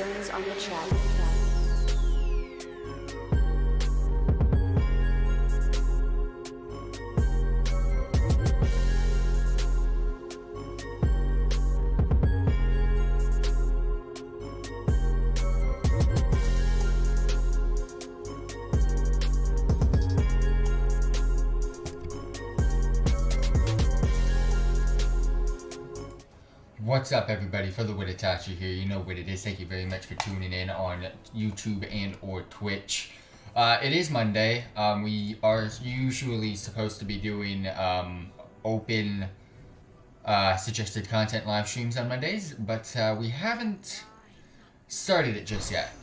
joins on the chat. What's up, everybody? FTWitachiPlays here. You know what it is. Thank you very much for tuning in on YouTube and or Twitch. It is Monday. We are usually supposed to be doing open suggested content live streams on Mondays, but we haven't started it just yet.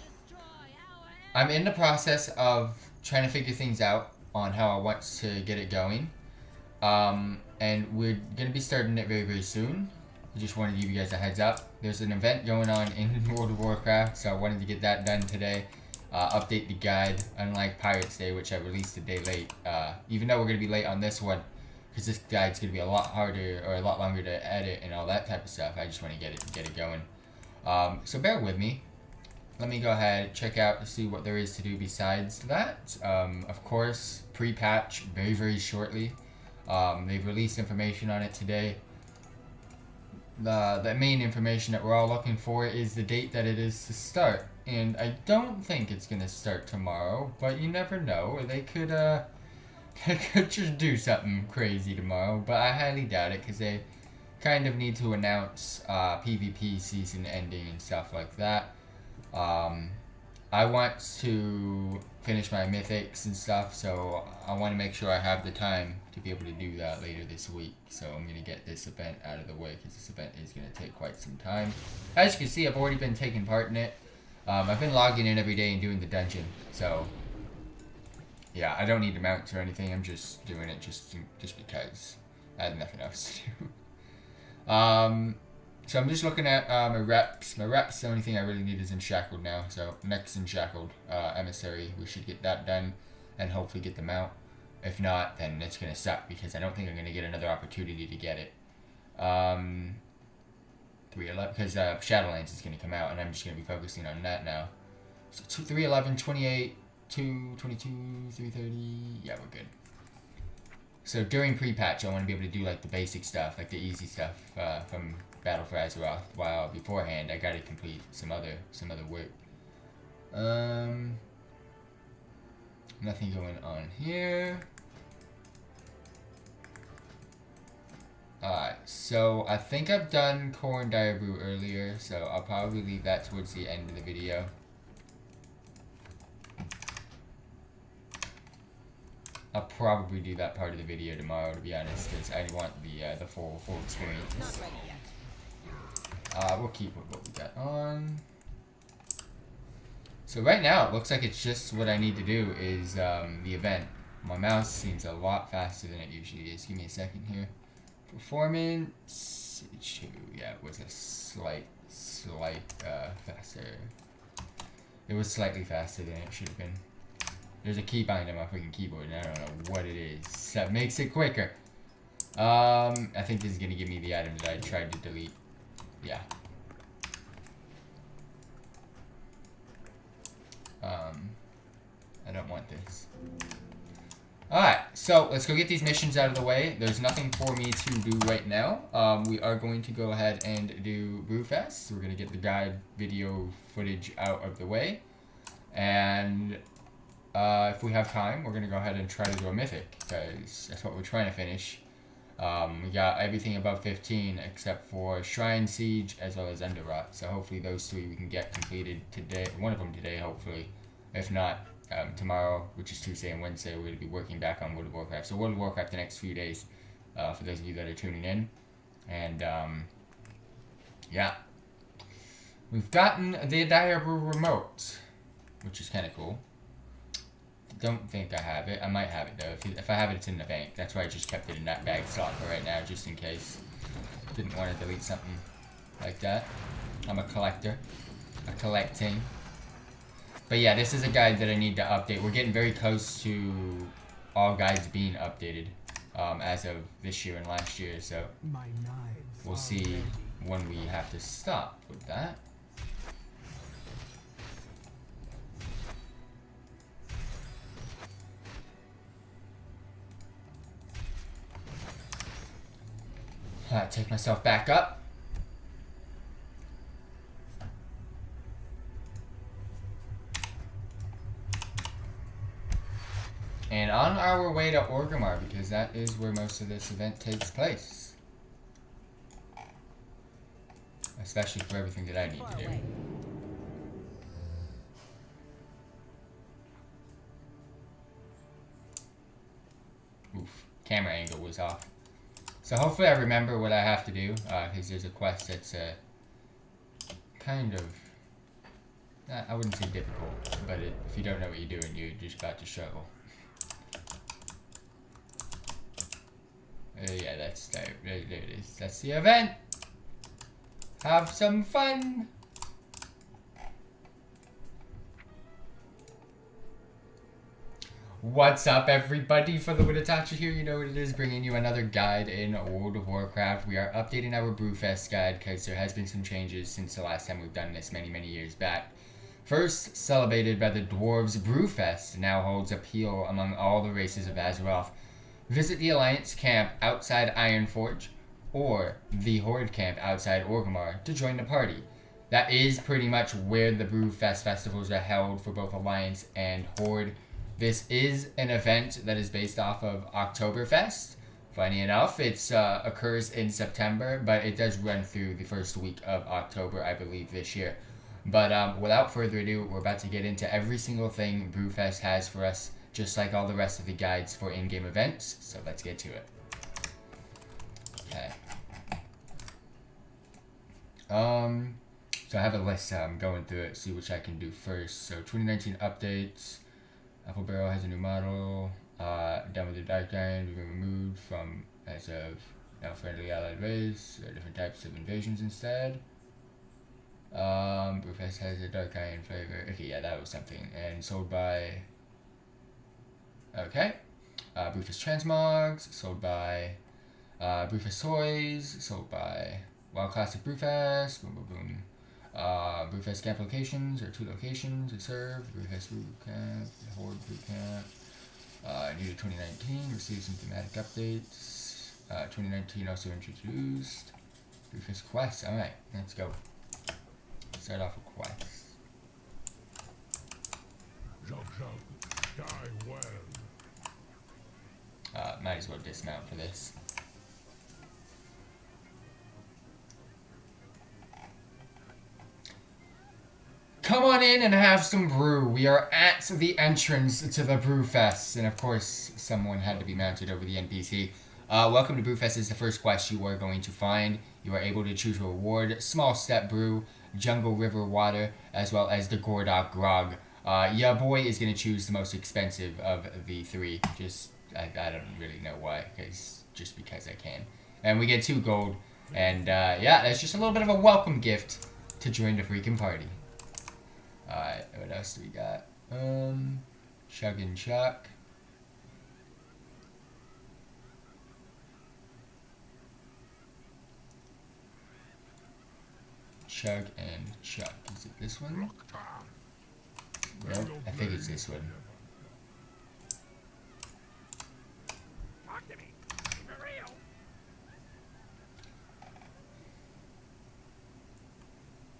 I'm in the process of trying to figure things out on how I want to get it going, and we're going to be starting it very, very soon. I just wanted to give you guys a heads up. There's an event going on in World of Warcraft, so I wanted to get that done today. Update the guide, unlike Pirates Day, which I released a day late. Even though we're going to be late on this one, because this guide's going to be a lot harder or a lot longer to edit and all that type of stuff. I just want to get it going. So bear with me. Let me go ahead, check out to see what there is to do besides that. Of course, pre-patch very, very shortly. They've released information on it today. The main information that we're all looking for is the date that it is to start, and I don't think it's gonna start tomorrow, but you never know. They could just do something crazy tomorrow, but I highly doubt it because they kind of need to announce PvP season ending and stuff like that. I want to finish my mythics and stuff, so I want to make sure I have the time to be able to do that later this week. So I'm going to get this event out of the way because this event is going to take quite some time. As you can see, I've already been taking part in it. I've been logging in every day and doing the dungeon. So yeah, I don't need to mount or anything. I'm just doing it just because I had nothing else to do. So I'm just looking at my reps. My reps, the only thing I really need is Enshackled now. So next Enshackled Emissary, we should get that done and hopefully get them out. If not, then it's going to suck because I don't think I'm going to get another opportunity to get it. 311, because Shadowlands is going to come out and I'm just going to be focusing on that now. So 311, 28, 222, 330, yeah, we're good. So during pre-patch, I want to be able to do like the basic stuff, like the easy stuff from Battle for Azeroth, while beforehand I gotta complete some other work. Nothing going on here. Alright, so I think I've done Corn Dire Brew earlier, so I'll probably leave that towards the end of the video. I'll probably do that part of the video tomorrow, to be honest, because I want the full experience. We'll keep with what we got on. So right now, it looks like it's just what I need to do is the event. My mouse seems a lot faster than it usually is. Give me a second here. Performance, yeah, it was a slight faster. It was slightly faster than it should have been. There's a keybind on my freaking keyboard and I don't know what it is. That makes it quicker. I think this is gonna give me the items that I tried to delete. Yeah. I don't want this. Alright, so let's go get these missions out of the way. There's nothing for me to do right now. We are going to go ahead and do Brewfest. We're going to get the guide video footage out of the way. And if we have time, we're going to go ahead and try to do a mythic, because that's what we're trying to finish. We got everything above 15 except for Shrine, Siege, as well as Underrot. So hopefully those three we can get completed today. One of them today, hopefully. If not, tomorrow, which is Tuesday and Wednesday, we're going to be working back on World of Warcraft. So World of Warcraft the next few days, for those of you that are tuning in. And, yeah. We've gotten the Dire Brew remote, which is kind of cool. Don't think I have it. I might have it though. If I have it, it's in the bank. That's why I just kept it in that bag slot for right now, just in case. Didn't want to delete something like that. I'm a collector. Collecting. But yeah, this is a guide that I need to update. We're getting very close to all guides being updated as of this year and last year. So we'll see when we have to stop with that. Alright, take myself back up. And on our way to Orgrimmar, because that is where most of this event takes place. Especially for everything that I need to do. Oof, camera angle was off. So hopefully I remember what I have to do, because there's a quest that's kind of, I wouldn't say difficult, but if you don't know what you're doing, you're just about to struggle. Yeah, that's there it is. That's the event. Have some fun. What's up, everybody? FTWitachi here. You know what it is, bringing you another guide in World of Warcraft. We are updating our Brewfest guide because there has been some changes since the last time we've done this many years back. First, celebrated by the Dwarves, Brewfest now holds appeal among all the races of Azeroth. Visit the Alliance camp outside Ironforge or the Horde camp outside Orgrimmar to join the party. That is pretty much where the Brewfest festivals are held for both Alliance and Horde. This is an event that is based off of Oktoberfest. Funny enough, it occurs in September, but it does run through the first week of October, I believe, this year. But without further ado, we're about to get into every single thing Brewfest has for us, just like all the rest of the guides for in-game events. So let's get to it. Okay. So I have a list. I'm going through it, see which I can do first. So 2019 updates. Apple Barrel has a new model. Done with the Dark Iron, we've been removed from as of now friendly allied race. There are different types of invasions instead. Brewfest has a Dark Iron flavor. Okay, yeah, that was something. And sold by. Okay. Brewfest Transmogs, sold by. Brewfest Toys, sold by. Wild Classic Brewfest. Boom, boom, boom. Brewfest camp locations, or 2 locations to serve. Brewfest Brew Camp, Horde Brew Camp. New to 2019, received some thematic updates. 2019 also introduced. Brewfest Quests. Alright, let's go. Start off with quests. Might as well dismount for this. Come on in and have some brew. We are at the entrance to the Brewfest, and of course, someone had to be mounted over the NPC. Welcome to Brewfest is the first quest you are going to find. You are able to choose a reward, Small Step Brew, Jungle River Water, as well as the Gordok Grog. Yeah, boy is going to choose the most expensive of the 3. I don't really know why, just because I can. And we get 2 gold, and yeah, that's just a little bit of a welcome gift to join the freaking party. Alright, what else do we got? Chug and Chuck. Chug and Chuck. Is it this one? Nope, I think it's this one.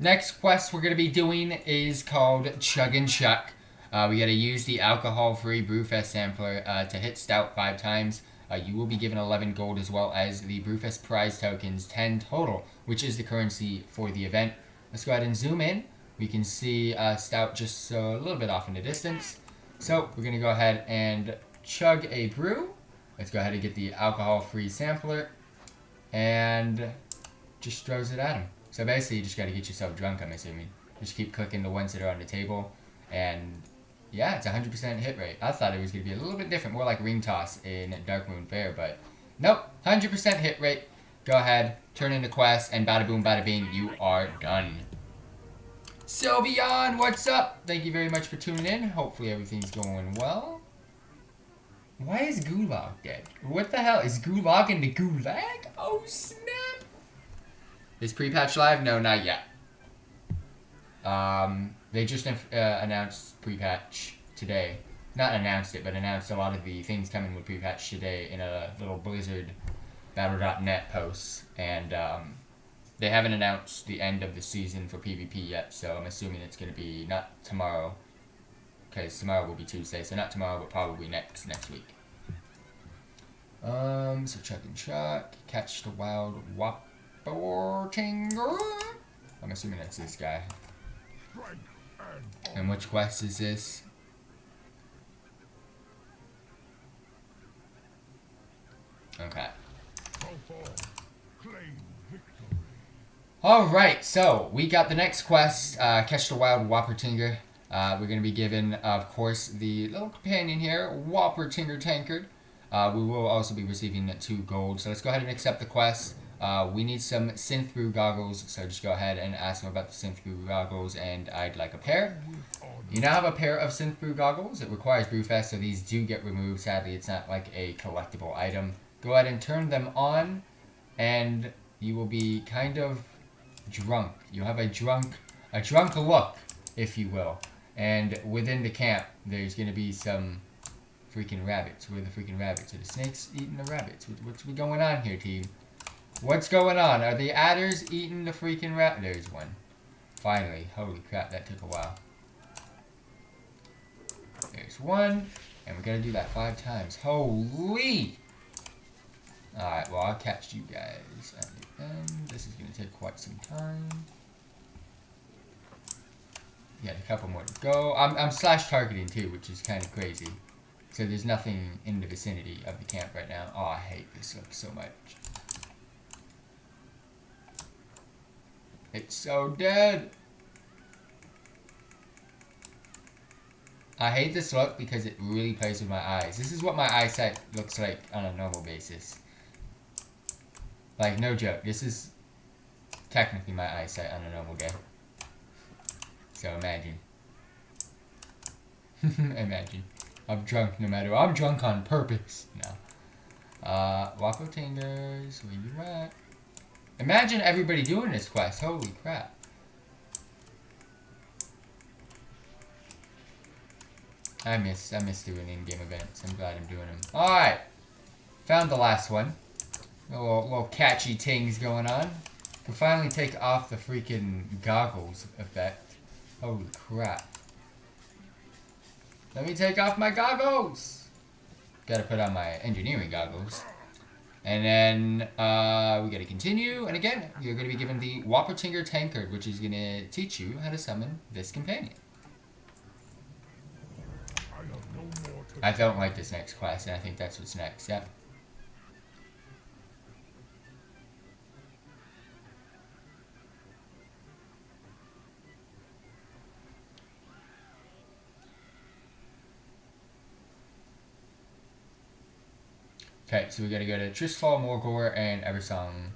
Next quest we're going to be doing is called Chug and Chuck. We got to use the alcohol-free Brewfest sampler to hit Stout 5 times. You will be given 11 gold as well as the Brewfest prize tokens, 10 total, which is the currency for the event. Let's go ahead and zoom in. We can see Stout just a little bit off in the distance. So we're going to go ahead and chug a brew. Let's go ahead and get the alcohol-free sampler and just throws it at him. So basically, you just got to get yourself drunk, I'm assuming. Just keep clicking the ones that are on the table. And yeah, it's 100% hit rate. I thought it was going to be a little bit different, more like Ring Toss in Darkmoon Faire, but nope, 100% hit rate. Go ahead, turn in the quest, and bada boom, bada bing, you are done. Sylveon, what's up? Thank you very much for tuning in. Hopefully everything's going well. Why is Gulag dead? What the hell? Is Gulag in the Gulag? Oh, snap. Is pre-patch live? No, not yet. They just announced pre-patch today. Not announced it, but announced a lot of the things coming with pre-patch today in a little Blizzard Battle.net posts, and they haven't announced the end of the season for PvP yet, so I'm assuming it's going to be not tomorrow, because tomorrow will be Tuesday, so not tomorrow, but probably next week. So Chuck and Chuck, Catch the Wild Whoppertinger. I'm assuming that's this guy. And which quest is this? Okay. Alright, so we got the next quest, Catch the Wild Whoppertinger. We're going to be given, of course, the little companion here, Whoppertinger Tankard. We will also be receiving 2 gold, so let's go ahead and accept the quest. We need some Synth Brew goggles, so just go ahead and ask them about the Synth Brew goggles, and I'd like a pair. You now have a pair of Synth Brew goggles. It requires Brewfest, so these do get removed. Sadly, it's not like a collectible item. Go ahead and turn them on, and you will be kind of drunk. You'll have a drunk look, if you will. And within the camp, there's going to be some freaking rabbits. Where are the freaking rabbits? Are the snakes eating the rabbits? What's going on here, team? What's going on? Are the adders eating the freaking rabbit? There's one. Finally. Holy crap, that took a while. There's one. And we're going to do that 5 times. Holy! Alright, well, I'll catch you guys at the end. This is going to take quite some time. Yeah, a couple more to go. I'm slash targeting too, which is kind of crazy. So there's nothing in the vicinity of the camp right now. Oh, I hate this look so much. It's so dead. I hate this look because it really plays with my eyes. This is what my eyesight looks like on a normal basis. Like, no joke. This is technically my eyesight on a normal day. So imagine. Imagine. I'm drunk no matter what. I'm drunk on purpose. No. Whoppertingers, where you at? Imagine everybody doing this quest. Holy crap. I miss doing in-game events. I'm glad I'm doing them. Alright. Found the last one. Little catchy things going on. Can finally take off the freaking goggles effect. Holy crap. Let me take off my goggles! Gotta put on my engineering goggles. And then, we gotta continue. And again, you're gonna be given the Whoppertinger Tankard, which is gonna teach you how to summon this companion. I don't like this next quest, and I think that's what's next. Yep. Okay, so we gotta go to Tristfall, Morgor, and Eversong.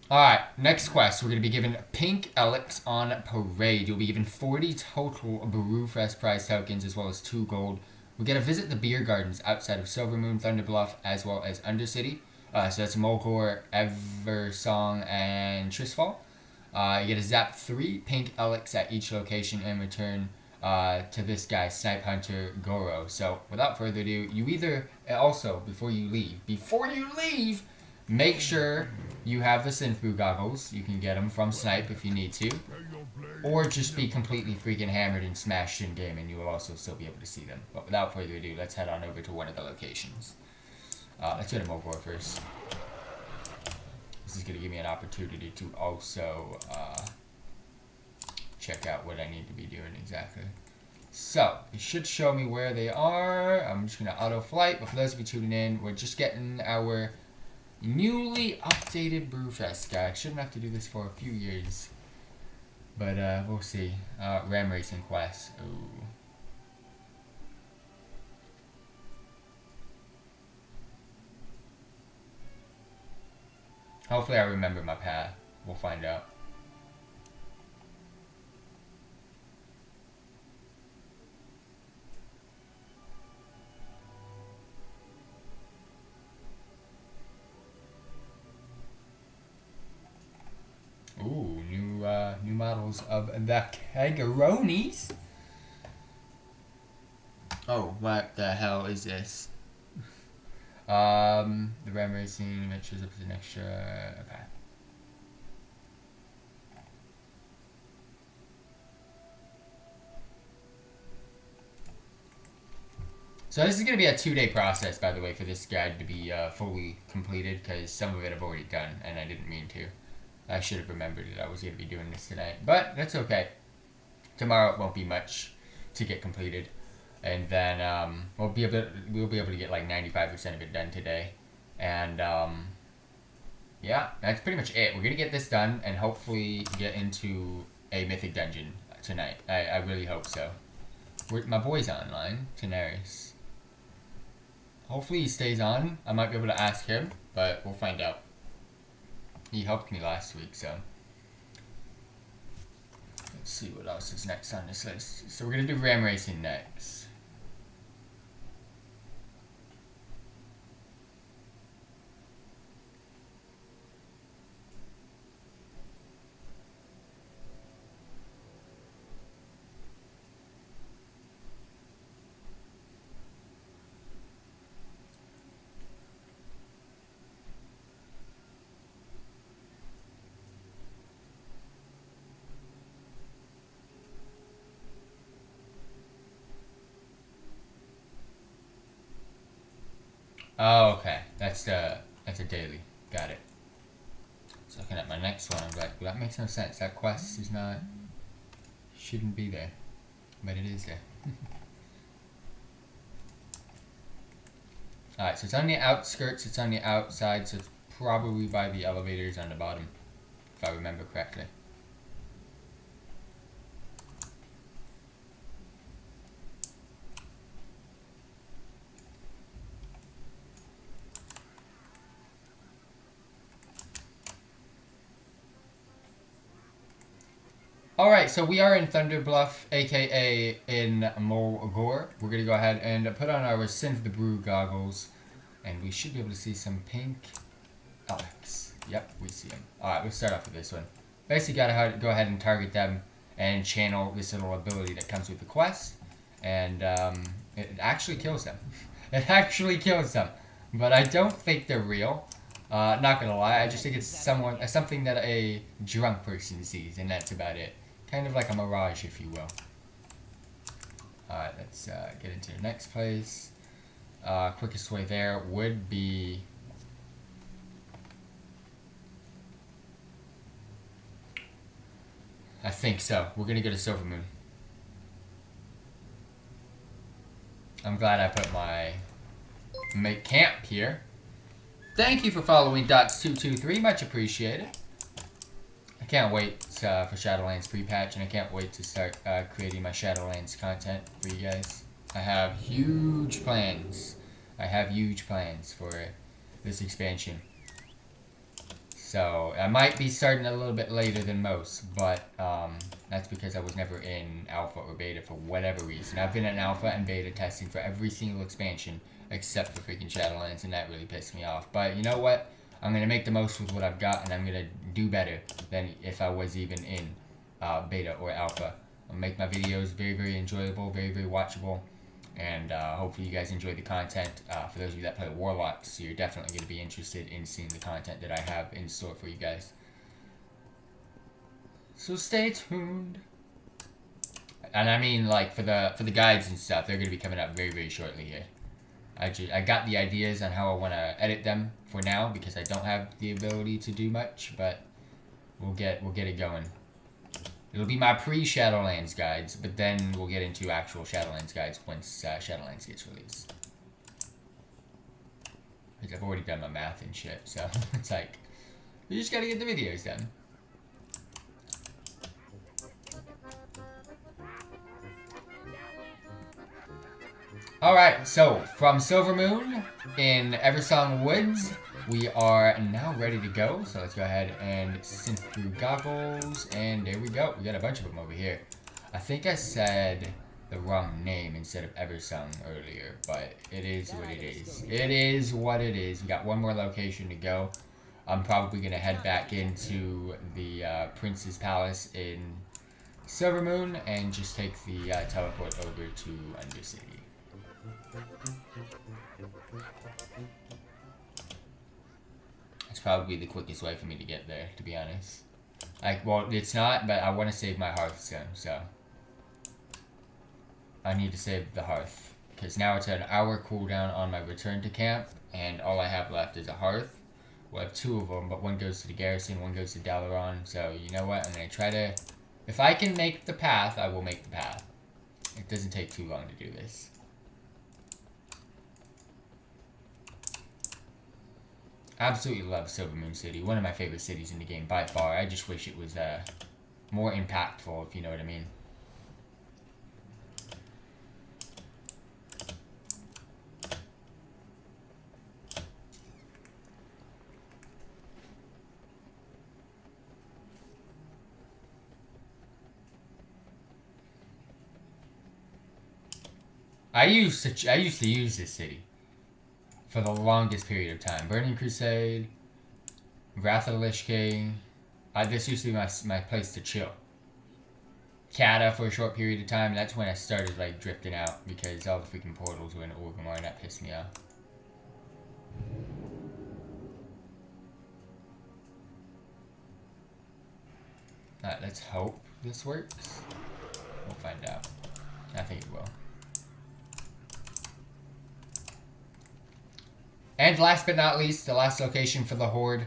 Alright, next quest. We're gonna be given Pink Elix on Parade. You'll be given 40 total Brewfest prize tokens as well as 2 gold. We gotta visit the beer gardens outside of Silvermoon, Thunderbluff, as well as Undercity. So that's Morgor, Eversong, and Tristfall. You get a zap 3 Pink Elix at each location in return to this guy, Snipe Hunter Goro. So without further ado, you either also before you leave, make sure you have the Synth Brew goggles. You can get them from Snipe if you need to, or just be completely freaking hammered and smashed in game, and you will also still be able to see them. But without further ado, let's head on over to one of the locations. Let's go to Morgor first. This is going to give me an opportunity to also check out what I need to be doing exactly. So, it should show me where they are. I'm just going to auto flight, but for those of you tuning in, we're just getting our newly updated Brewfest guide. Shouldn't have to do this for a few years, but we'll see. Ram Racing Quest. Ooh. Hopefully I remember my path. We'll find out. Ooh, new models of the Kagaronis. Oh, what the hell is this? The RAM racing event shows up as an extra. Okay. So this is going to be a 2-day process, by the way, for this guide to be fully completed, because some of it I've already done, and I didn't mean to. I should have remembered that I was going to be doing this today, but that's okay. Tomorrow it won't be much to get completed, and then we'll be able to get like 95% of it done today, and yeah, that's pretty much it. We're gonna get this done and hopefully get into a mythic dungeon tonight. I really hope so. My boy's online, Tenaris. Hopefully he stays on. I might be able to ask him, but we'll find out. He helped me last week, so. Let's see what else is next on this list. So we're going to do RAM racing next. Oh, okay. That's a daily. Got it. So looking at my next one, I'm like, well, that makes no sense. That quest is not, shouldn't be there, but it is there. Alright, so it's on the outskirts, it's on the outside, so it's probably by the elevators on the bottom, if I remember correctly. Alright, so we are in Thunder Bluff, aka in Mulgore. We're going to go ahead and put on our Synth the Brew goggles, and we should be able to see some pink Alex. Yep, we see him. Alright, we'll start off with this one. Basically, got to go ahead and target them and channel this little ability that comes with the quest, and it actually kills them. It actually kills them, but I don't think they're real. Not gonna lie, I just think it's something that a drunk person sees, and that's about it. Kind of like a mirage, if you will. Alright, let's get into the next place. Quickest way there would be... I think so. We're gonna go to Silvermoon. I'm glad I put my make camp here. Thank you for following Dots223, much appreciated. I can't wait for Shadowlands pre-patch, and I can't wait to start creating my Shadowlands content for you guys. I have huge plans. I have huge plans for this expansion. So, I might be starting a little bit later than most, but that's because I was never in Alpha or Beta for whatever reason. I've been in Alpha and Beta testing for every single expansion except for freaking Shadowlands, and that really pissed me off. But you know what? I'm going to make the most with what I've got, and I'm going to do better than if I was even in Beta or Alpha. I'll make my videos very, very enjoyable, very, very watchable, and hopefully you guys enjoy the content. For those of you that play Warlocks, you're definitely going to be interested in seeing the content that I have in store for you guys. So stay tuned. And I mean, like, for the guides and stuff, they're going to be coming up very, very shortly here. I got the ideas on how I want to edit them for now, because I don't have the ability to do much, but we'll get it going. It'll be my pre-Shadowlands guides, but then we'll get into actual Shadowlands guides once Shadowlands gets released. Because I've already done my math and shit, so it's like, we just gotta get the videos done. Alright, so from Silvermoon in Eversong Woods, we are now ready to go. So let's go ahead and synth through goggles, and there we go. We got a bunch of them over here. I think I said the wrong name instead of Eversong earlier, but it is what it is. It is what it is. We got one more location to go. I'm probably going to head back into the Prince's Palace in Silvermoon and just take the teleport over to Undercity. probably the quickest way for me to get there, to be honest. Like, well, it's not, but I want to save my hearthstone, so. I need to save the hearth. Because now it's an hour cooldown on my return to camp, and all I have left is a hearth. We'll have 2 of them, but one goes to the garrison, one goes to Dalaran. So, you know what? I'm going to try to... If I can make the path, I will make the path. It doesn't take too long to do this. Absolutely love Silvermoon City. One of my favorite cities in the game by far. I just wish it was more impactful, if you know what I mean. I used to use this city for the longest period of time. Burning Crusade, Wrath of the Lich King. This used to be my place to chill. Kata for a short period of time. That's when I started like drifting out because all the freaking portals were in Orgrimmar and that pissed me off. Alright, let's hope this works. We'll find out. I think it will. And last but not least, the last location for the Horde.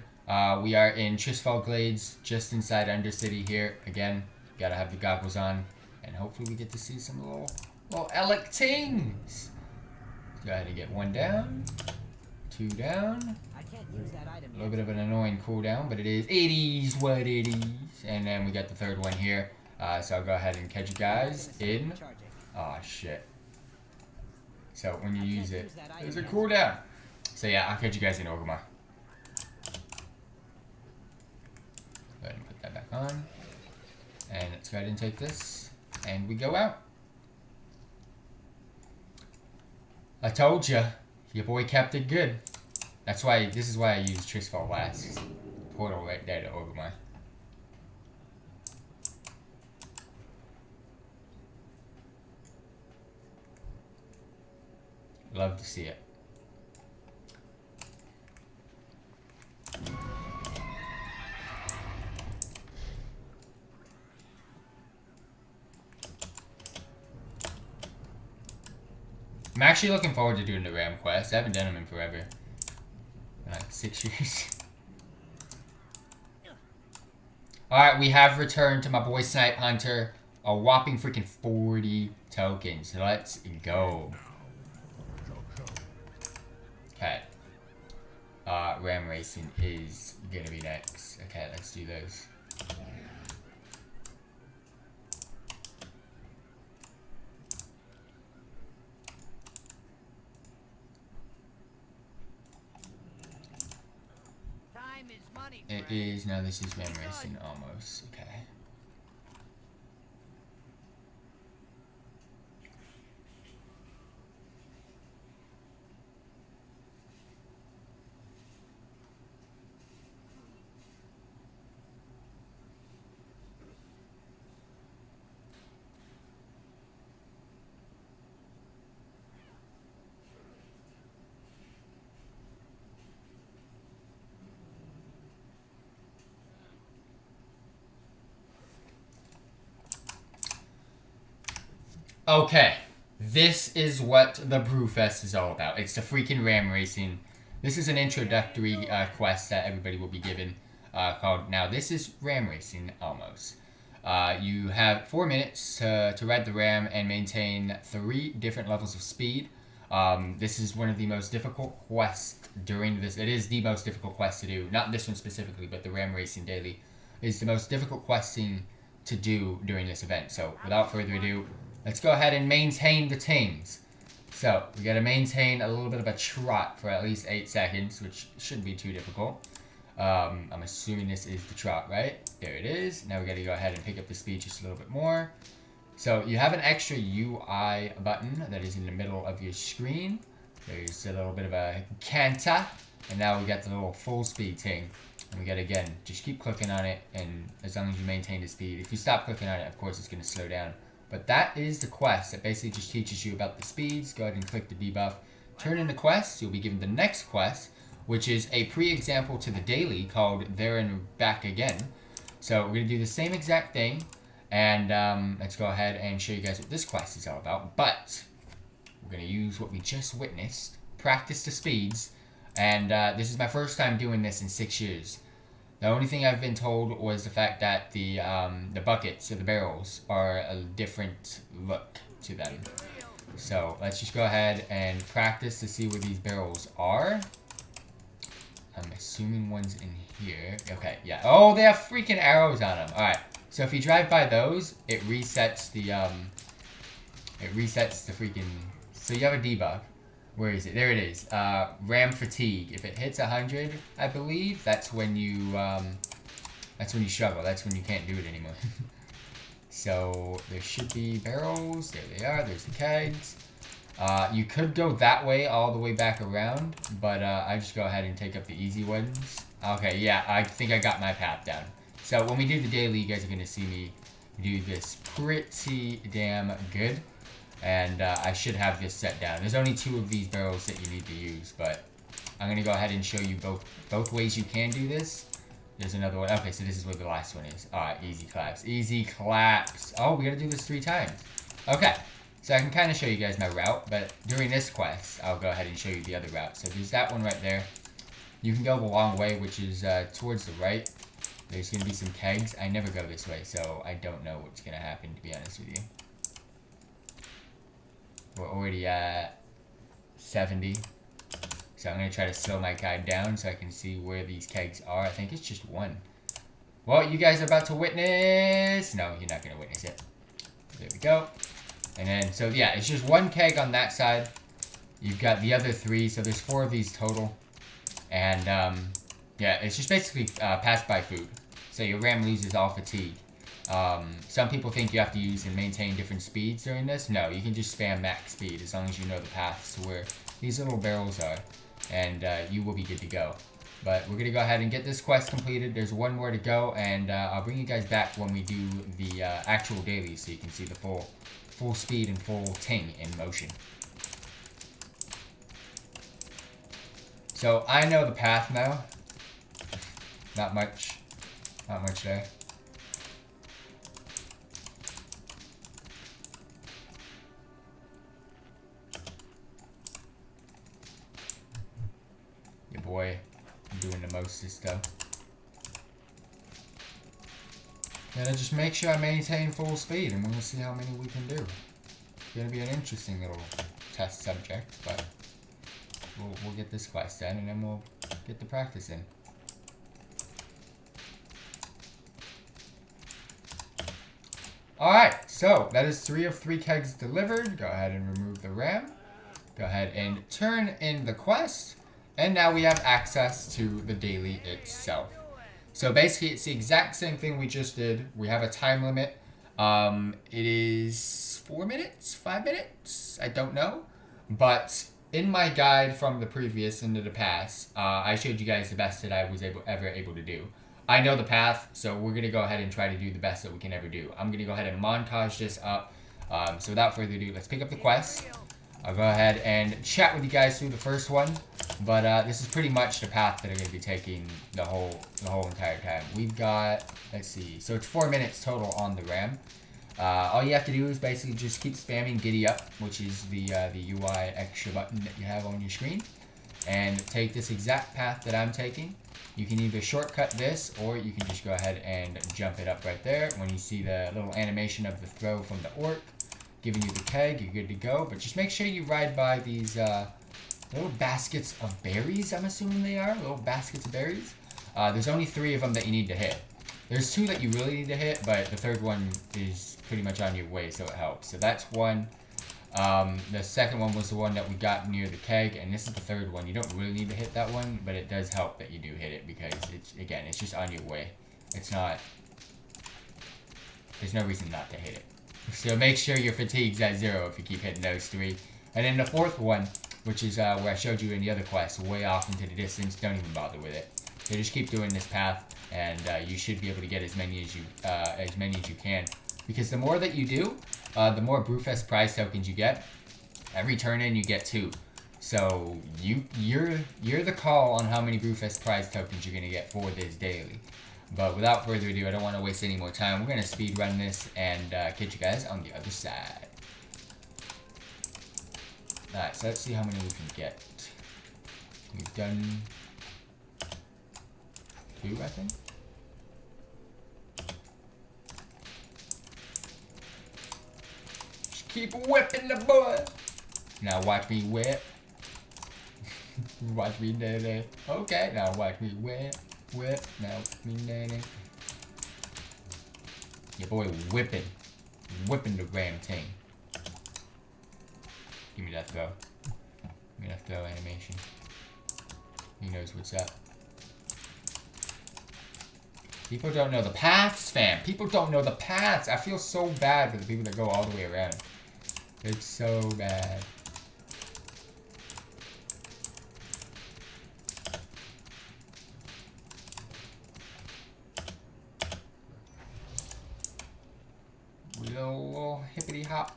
We are in Tristfall Glades, just inside Undercity here. Again, gotta have the goggles on. And hopefully we get to see some little Elec tings. Go ahead and get 1 down. 2 down. A little bit of an annoying cooldown, but it is what it is. And then we got the 3rd one here. So I'll go ahead and catch you guys in... Aw, shit. So when you use it, there's a cooldown. So yeah, I'll catch you guys in Orgrimmar. Go ahead and put that back on. And let's go ahead and take this. And we go out. I told ya. Your boy kept it good. This is why I use Tristfall last. Portal right there to Orgrimmar. Love to see it. I'm actually looking forward to doing the Ram quest. I haven't done them in forever. Like 6 years. Alright, we have returned to my boy Snipe Hunter. A whopping freaking 40 tokens. Let's go. Okay. Ram racing is gonna be next. Okay, let's do those. It is, now this is ram racing almost, okay. Okay, this is what the Brewfest is all about. It's the freaking ram racing. This is an introductory quest that everybody will be given called, now this is ram racing almost. You have 4 minutes to ride the ram and maintain 3 different levels of speed. This is one of the most difficult quests during this. It is the most difficult quest to do. Not this one specifically, but the ram racing daily is the most difficult questing to do during this event. So without further ado, let's go ahead and maintain the tings. So, we gotta maintain a little bit of a trot for at least 8 seconds, which shouldn't be too difficult. I'm assuming this is the trot, right? There it is. Now we gotta go ahead and pick up the speed just a little bit more. So, you have an extra UI button that is in the middle of your screen. There's a little bit of a canter. And now we got the little full speed ting. And we gotta, again, just keep clicking on it, and as long as you maintain the speed. If you stop clicking on it, of course, it's gonna slow down. But that is the quest. It basically just teaches you about the speeds. Go ahead and click the debuff. Turn in the quest. You'll be given the next quest, which is a pre-example to the daily called There and Back Again. So we're going to do the same exact thing, and let's go ahead and show you guys what this quest is all about. But we're going to use what we just witnessed, practice the speeds, and this is my first time doing this in 6 years. The only thing I've been told was the fact that the buckets or the barrels are a different look to them. So let's just go ahead and practice to see where these barrels are. I'm assuming one's in here. Okay, yeah. Oh, they have freaking arrows on them. All right. So if you drive by those, it resets the freaking. So you have a debuff. Where is it? There it is. Ram fatigue. If it hits 100, I believe that's when you struggle. That's when you can't do it anymore. So there should be barrels. There they are. There's the kegs. You could go that way all the way back around, but I just go ahead and take up the easy ones. Okay, yeah, I think I got my path down. So when we do the daily, you guys are going to see me do this pretty damn good. And I should have this set down. There's only 2 of these barrels that you need to use, but I'm going to go ahead and show you both ways you can do this. There's another one. Okay, so this is where the last one is. Alright, easy claps. Easy claps. Oh, we got to do this 3 times. Okay, so I can kind of show you guys my route, but during this quest, I'll go ahead and show you the other route. So there's that one right there. You can go the long way, which is towards the right. There's going to be some kegs. I never go this way, so I don't know what's going to happen, to be honest with you. We're already at 70. So I'm going to try to slow my guide down so I can see where these kegs are. I think it's just 1. Well, you guys are about to witness. No, you're not going to witness it. There we go. And then, so yeah, it's just 1 keg on that side. You've got the other 3. So there's 4 of these total. And yeah, it's just basically pass by food. So your ram loses all fatigue. Some people think you have to use and maintain different speeds during this. No, you can just spam max speed as long as you know the paths to where these little barrels are, and you will be good to go. But we're going to go ahead and get this quest completed. There's 1 more to go, and I'll bring you guys back when we do the actual daily so you can see the full speed and full ting in motion. So I know the path now. Not much there. Your boy doing the most of stuff. Gotta just make sure I maintain full speed, and we'll see how many we can do. It's gonna be an interesting little test subject, but we'll get this quest done, and then we'll get the practice in. Alright, so that is 3 of 3 kegs delivered. Go ahead and remove the ram. Go ahead and turn in the quest. And now we have access to the daily itself. So basically it's the exact same thing we just did. We have a time limit. It is 4 minutes, 5 minutes, I don't know. But in my guide from the previous into the past, I showed you guys the best that I was ever able to do. I know the path, so we're going to go ahead and try to do the best that we can ever do. I'm going to go ahead and montage this up. So without further ado, let's pick up the quest. I'll go ahead and chat with you guys through the first one. But this is pretty much the path that I'm going to be taking the whole entire time. We've got, let's see, so it's 4 minutes total on the RAM. All you have to do is basically just keep spamming Giddy Up, which is the UI extra button that you have on your screen. And take this exact path that I'm taking. You can either shortcut this, or you can just go ahead and jump it up right there. When you see the little animation of the throw from the orc, giving you the keg, you're good to go. But just make sure you ride by these little baskets of berries, I'm assuming they are. Little baskets of berries. There's only 3 of them that you need to hit. There's 2 that you really need to hit, but the 3rd one is pretty much on your way, so it helps. So that's 1. The second one was the one that we got near the keg, and this is the 3rd one. You don't really need to hit that one, but it does help that you do hit it, because it's just on your way. It's not, there's no reason not to hit it. So make sure your fatigue's at 0 if you keep hitting those 3. And then the 4th one, which is where I showed you in the other quest, way off into the distance, don't even bother with it. So just keep doing this path, and you should be able to get as many as you can. Because the more that you do, the more Brewfest prize tokens you get. Every turn in, you get 2. So you're the call on how many Brewfest prize tokens you're gonna get for this daily. But without further ado, I don't want to waste any more time. We're gonna speed run this and catch you guys on the other side. Alright, so let's see how many we can get. We've done 2, I think. Just keep whipping the boy. Now watch me whip. Watch me nanny. Okay, now watch me whip. Now watch me nanny. Your boy whipping. Whipping the ram thing. Give me that throw. Give me that throw animation. He knows what's up. People don't know the paths, fam. People don't know the paths. I feel so bad for the people that go all the way around. It's so bad. Little hippity hop.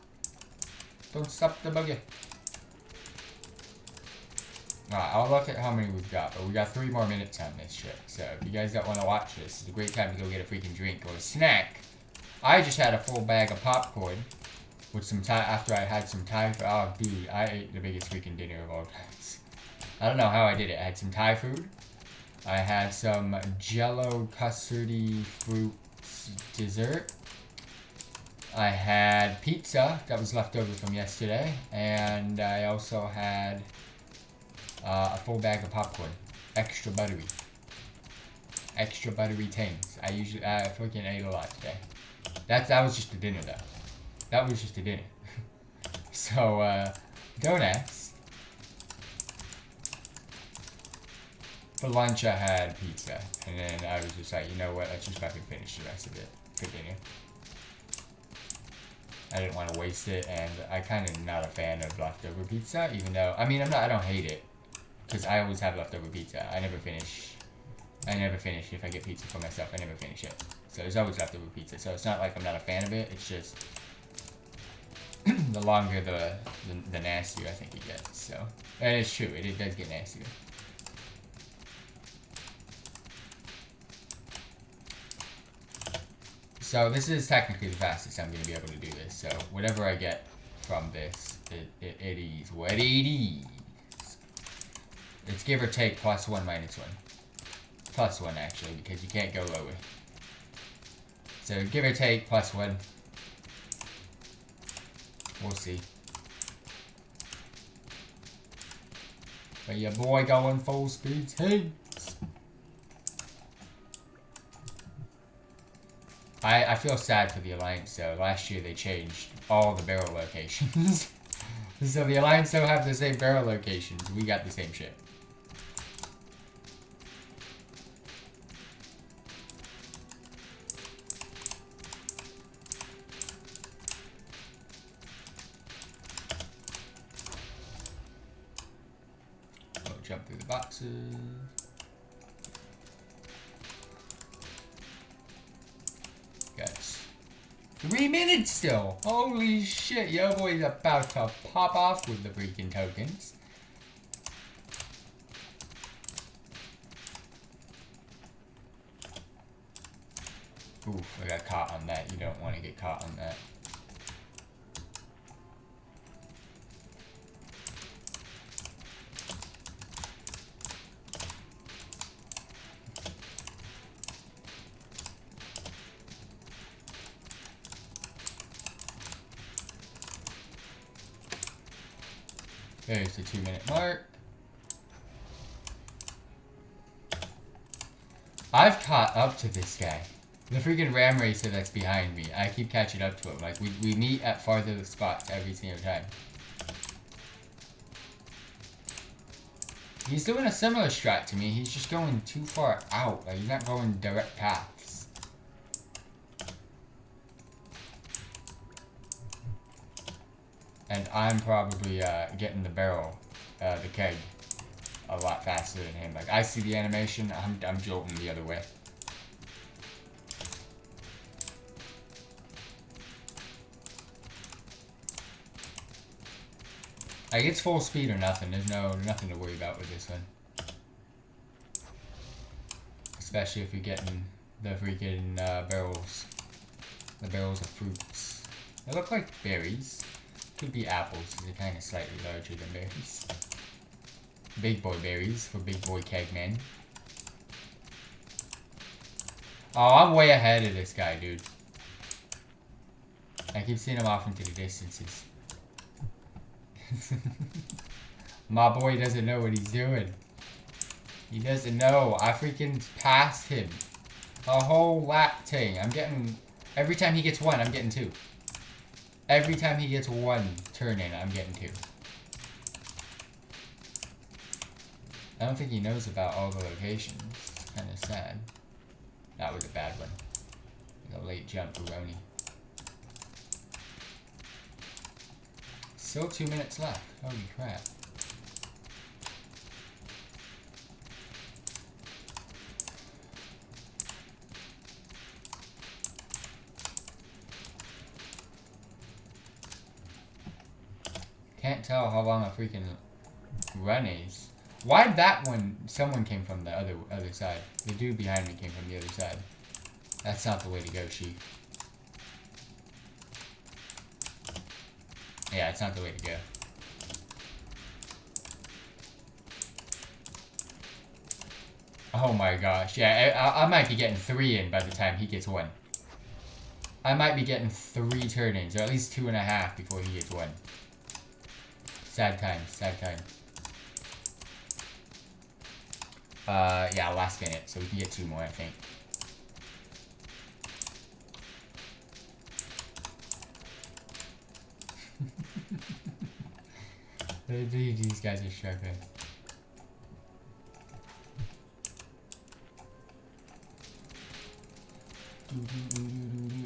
Don't stop the buggy. Alright, I'll look at how many we've got, but we got 3 more minutes on this shit. So if you guys don't want to watch this, it's a great time to go get a freaking drink or a snack. I just had a full bag of popcorn with some Thai after I had some Thai food. Oh, dude, I ate the biggest freaking dinner of all times. I don't know how I did it. I had some Thai food. I had some Jello custardy fruit dessert. I had pizza that was left over from yesterday, and I also had a full bag of popcorn, extra buttery things. I freaking ate a lot today. That was just a dinner though. That was just a dinner. So don't ask. For lunch I had pizza, and then I was just like, you know what? Let's just fucking finish the rest of it for dinner. I didn't want to waste it, and I kind of not a fan of leftover pizza, even though, I mean, I don't hate it, because I always have leftover pizza. I never finish if I get pizza for myself. I never finish it. So there's always leftover pizza. So it's not like I'm not a fan of it. It's just the longer the nastier I think it gets. So, and it's true. It does get nastier. So this is technically the fastest I'm going to be able to do this. So whatever I get from this, it is what it is. It's give or take +1, -1. +1 actually, because you can't go lower. So give or take +1. We'll see. But your boy going full speed. Hey. I feel sad for the Alliance though. Last year they changed all the barrel locations. So the Alliance don't have the same barrel locations. We got the same shit. We'll jump through the boxes. Got 3 minutes still. Holy shit, yo boy's about to pop off with the freaking tokens. Oof, I got caught on that. You don't want to get caught on that. There's the 2-minute mark. I've caught up to this guy. The freaking ram racer that's behind me. I keep catching up to him. Like, we meet at farther spots every single time. He's doing a similar strat to me. He's just going too far out. Like, he's not going direct paths. And I'm probably getting the barrel, the keg, a lot faster than him. Like, I see the animation, I'm jolting the other way. Like, it's full speed or nothing. There's nothing to worry about with this one. Especially if you're getting the freaking barrels. The barrels of fruits. They look like berries. Could be apples, because they're kind of slightly larger than berries. Big boy berries for big boy kegmen. Oh, I'm way ahead of this guy, dude. I keep seeing him off into the distances. My boy doesn't know what he's doing. He doesn't know. I freaking passed him. A whole lap thing. I'm getting... Every time he gets one, I'm getting two. Every time he gets one turn in, I'm getting two. I don't think he knows about all the locations. It's kind of sad. That was a bad one. A late jump for Roni. Still 2 minutes left. Holy crap. Can't tell how long a freaking run is. Why'd that one... Someone came from the other side. The dude behind me came from the other side. That's not the way to go, Chief. Yeah, it's not the way to go. Oh my gosh. Yeah, I might be getting 3 in by the time he gets 1. I might be getting 3 turn-ins, or at least 2.5 before he gets 1. Sad time, sad time. Yeah, last minute, so we can get 2 more, I think. These guys are struggling.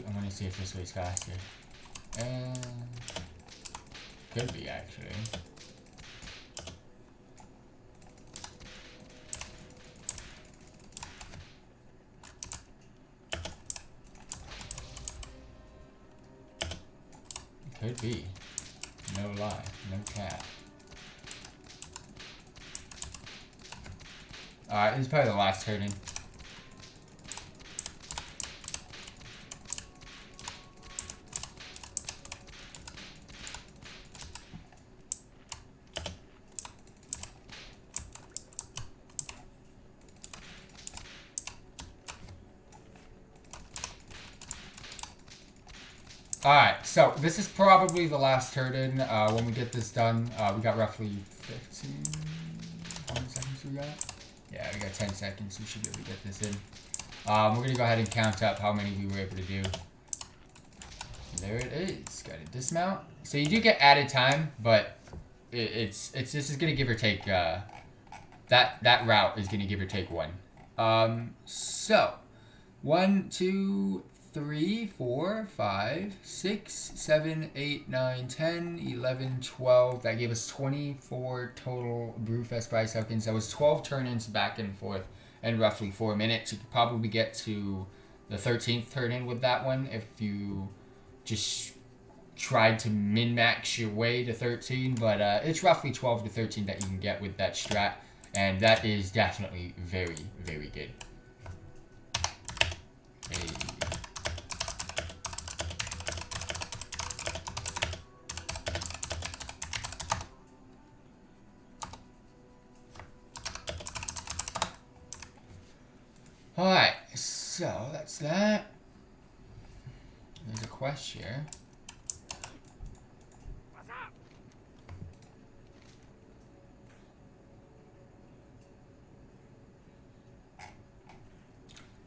I'm gonna see if this way's faster. Could be, actually. Could be. No lie. No cap. Alright, this is probably the last turn in. Alright, so this is probably the last turn-in. When we get this done, we got roughly 15... How many seconds we got? Yeah, we got 10 seconds. We should be able to get this in. We're going to go ahead and count up how many we were able to do. There it is. Got to dismount. So you do get added time, but this is going to give or take... that route is going to give or take 1. So, 1, 2... 3, 4, 5, 6, 7, 8, 9, 10, 11, 12. That gave us 24 total Brewfest prize tokens. That was 12 turn-ins back and forth in roughly 4 minutes. You could probably get to the 13th turn-in with that one if you just tried to min-max your way to 13. But it's roughly 12 to 13 that you can get with that strat. And that is definitely very, very good. Hey. Alright, so that's that. There's a quest here. What's up?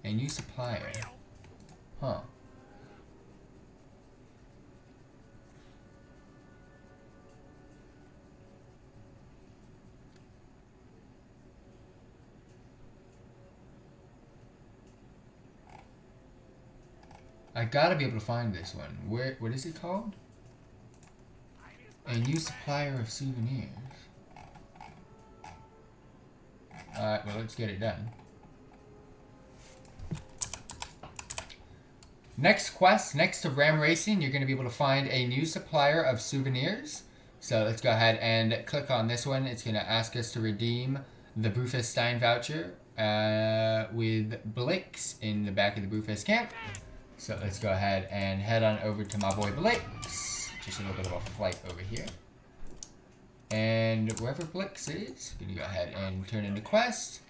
A new supplier. Huh. I gotta be able to find this one. What is it called? A new supplier of souvenirs. Alright, well, let's get it done. Next quest, next to Ram Racing, you're going to be able to find a new supplier of souvenirs. So let's go ahead and click on this one. It's going to ask us to redeem the Brewfest Diet voucher with Blake's in the back of the Brewfest camp. So let's go ahead and head on over to my boy Blake's. Just a little bit of a flight over here. And wherever Blake's is, we're going to go ahead and turn into quest.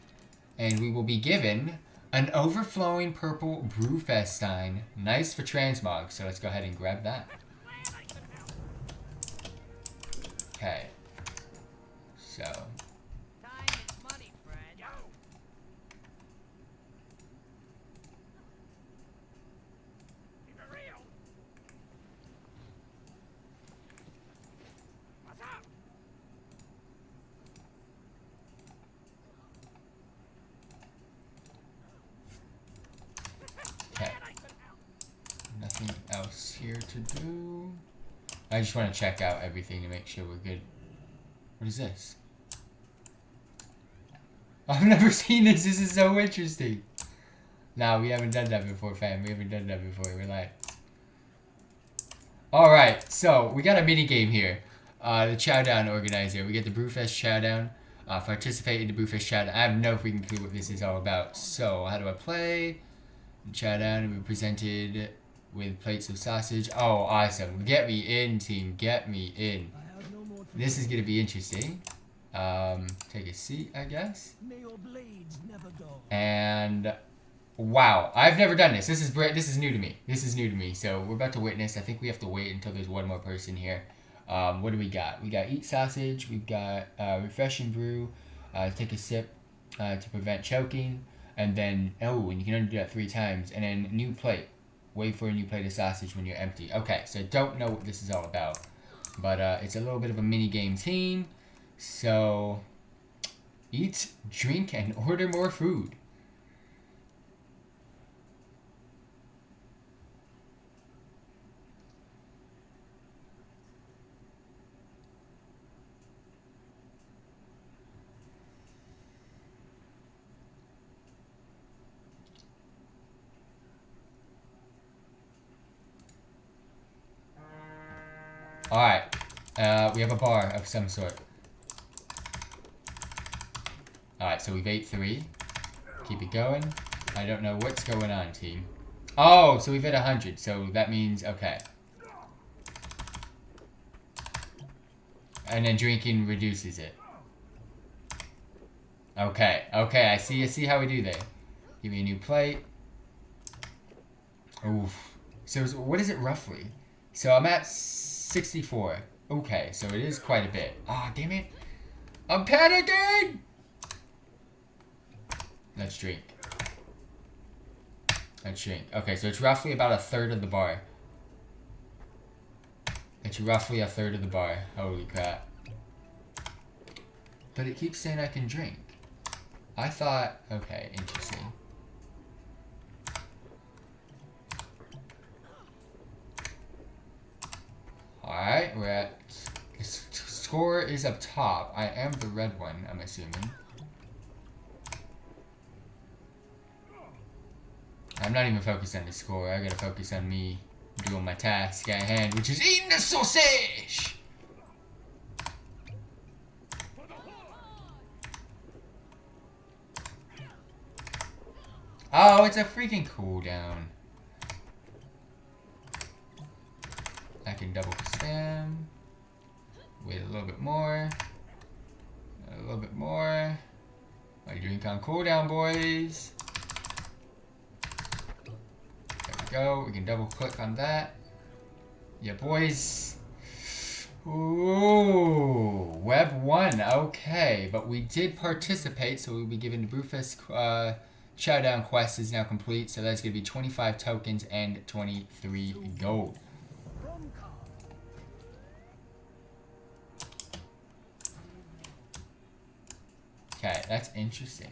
And we will be given an overflowing purple Brewfest Diet. Nice for transmog. So let's go ahead and grab that. Okay. So. Time is money, friend. Keep it real. What's up? Okay. Nothing else here to do. I just want to check out everything to make sure we're good. What is this? I've never seen this. This is so interesting. Nah, we haven't done that before, fam. We haven't done that before. Relax. Alright, so we got a mini game here. The Chowdown organizer. We get the Brewfest Chowdown. Participate in the Brewfest Chowdown. I have no freaking clue what this is all about. So, how do I play? Chowdown will be presented with plates of sausage. Oh, awesome. Get me in, team. Get me in. This is going to be interesting. Take a seat, I guess. And wow, I've never done this. This is new to me. This is new to me. So we're about to witness. I think we have to wait until there's one more person here. What do we got? We got eat sausage. We've got refreshing brew. Take a sip to prevent choking. And then, oh, and you can only do that 3 times. And then new plate. Wait for a new plate of sausage when you're empty. Okay, so I don't know what this is all about. But it's a little bit of a mini game team. So, eat, drink, and order more food. Alright, we have a bar of some sort. Alright, so we've ate 3. Keep it going. I don't know what's going on, team. Oh, so we've hit 100, so that means, okay. And then drinking reduces it. Okay, okay, I see how we do that. Give me a new plate. Oof. So what is it roughly? So I'm at 64. Okay, so it is quite a bit. Ah, oh, damn it. I'm panicking! Let's drink. Let's drink. Okay, so it's roughly about a third of the bar. It's roughly a third of the bar. Holy crap. But it keeps saying I can drink. I thought, okay, interesting. Alright, we're at, the score is up top. I am the red one, I'm assuming. I'm not even focused on the score. I gotta focus on me doing my task at hand, which is eating the sausage! Oh, it's a freaking cooldown. I can double spam. Wait a little bit more. A little bit more. My drink on cooldown, boys. There we go. We can double click on that. Yeah, boys. Ooh, Web 1. Okay, but we did participate, so we'll be given the Brewfest Showdown quest is now complete. So that's going to be 25 tokens and 23 gold. Okay, that's interesting.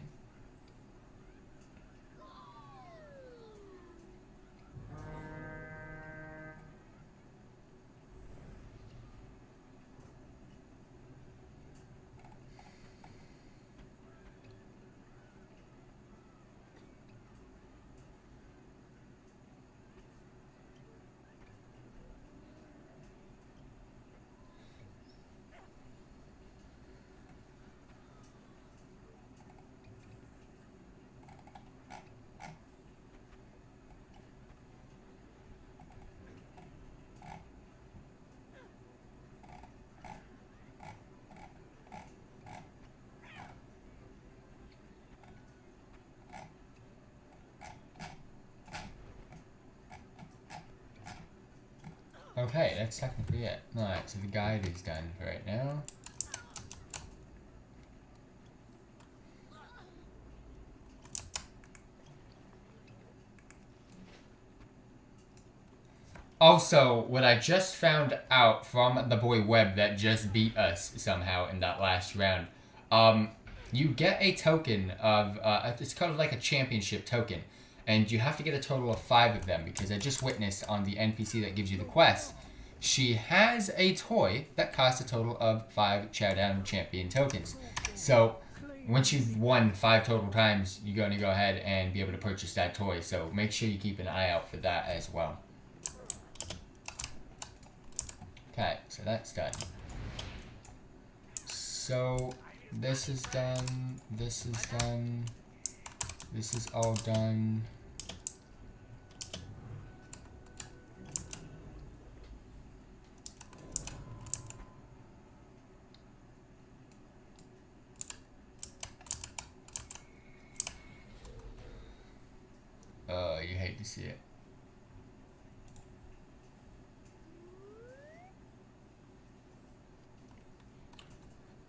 Okay, that's technically it. Alright, so the guide is done for right now. Also, what I just found out from the boy Webb that just beat us somehow in that last round, you get a token of, it's kind of like a championship token, and you have to get a total of 5 of them, because I just witnessed on the NPC that gives you the quest, she has a toy that costs a total of 5 Chowdown Champion tokens. So, once you've won 5 total times, you're going to go ahead and be able to purchase that toy, so make sure you keep an eye out for that as well. Okay, so that's done. So, this is done, this is done, this is all done. Oh, you hate to see it.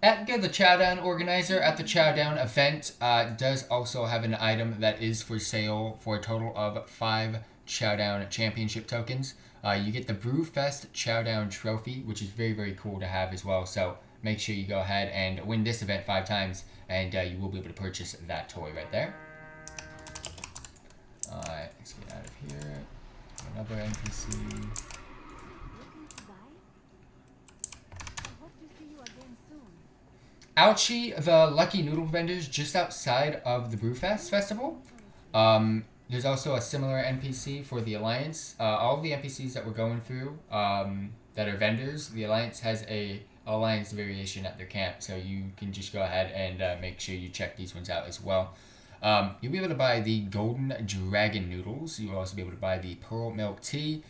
Edgar, the Chowdown organizer at the Chowdown event, does also have an item that is for sale for a total of 5 Chowdown Championship tokens. You get the Brewfest Chowdown trophy, which is very, very cool to have as well. So make sure you go ahead and win this event 5 times, and you will be able to purchase that toy right there. Alright, let's get out of here. Another NPC. Ouchie, the Lucky Noodle vendors just outside of the Brewfest Festival. There's also a similar NPC for the Alliance. All of the NPCs that we're going through that are vendors, the Alliance has a Alliance variation at their camp, so you can just go ahead and make sure you check these ones out as well. You'll be able to buy the Golden Dragon Noodles. You'll also be able to buy the Pearl Milk Tea,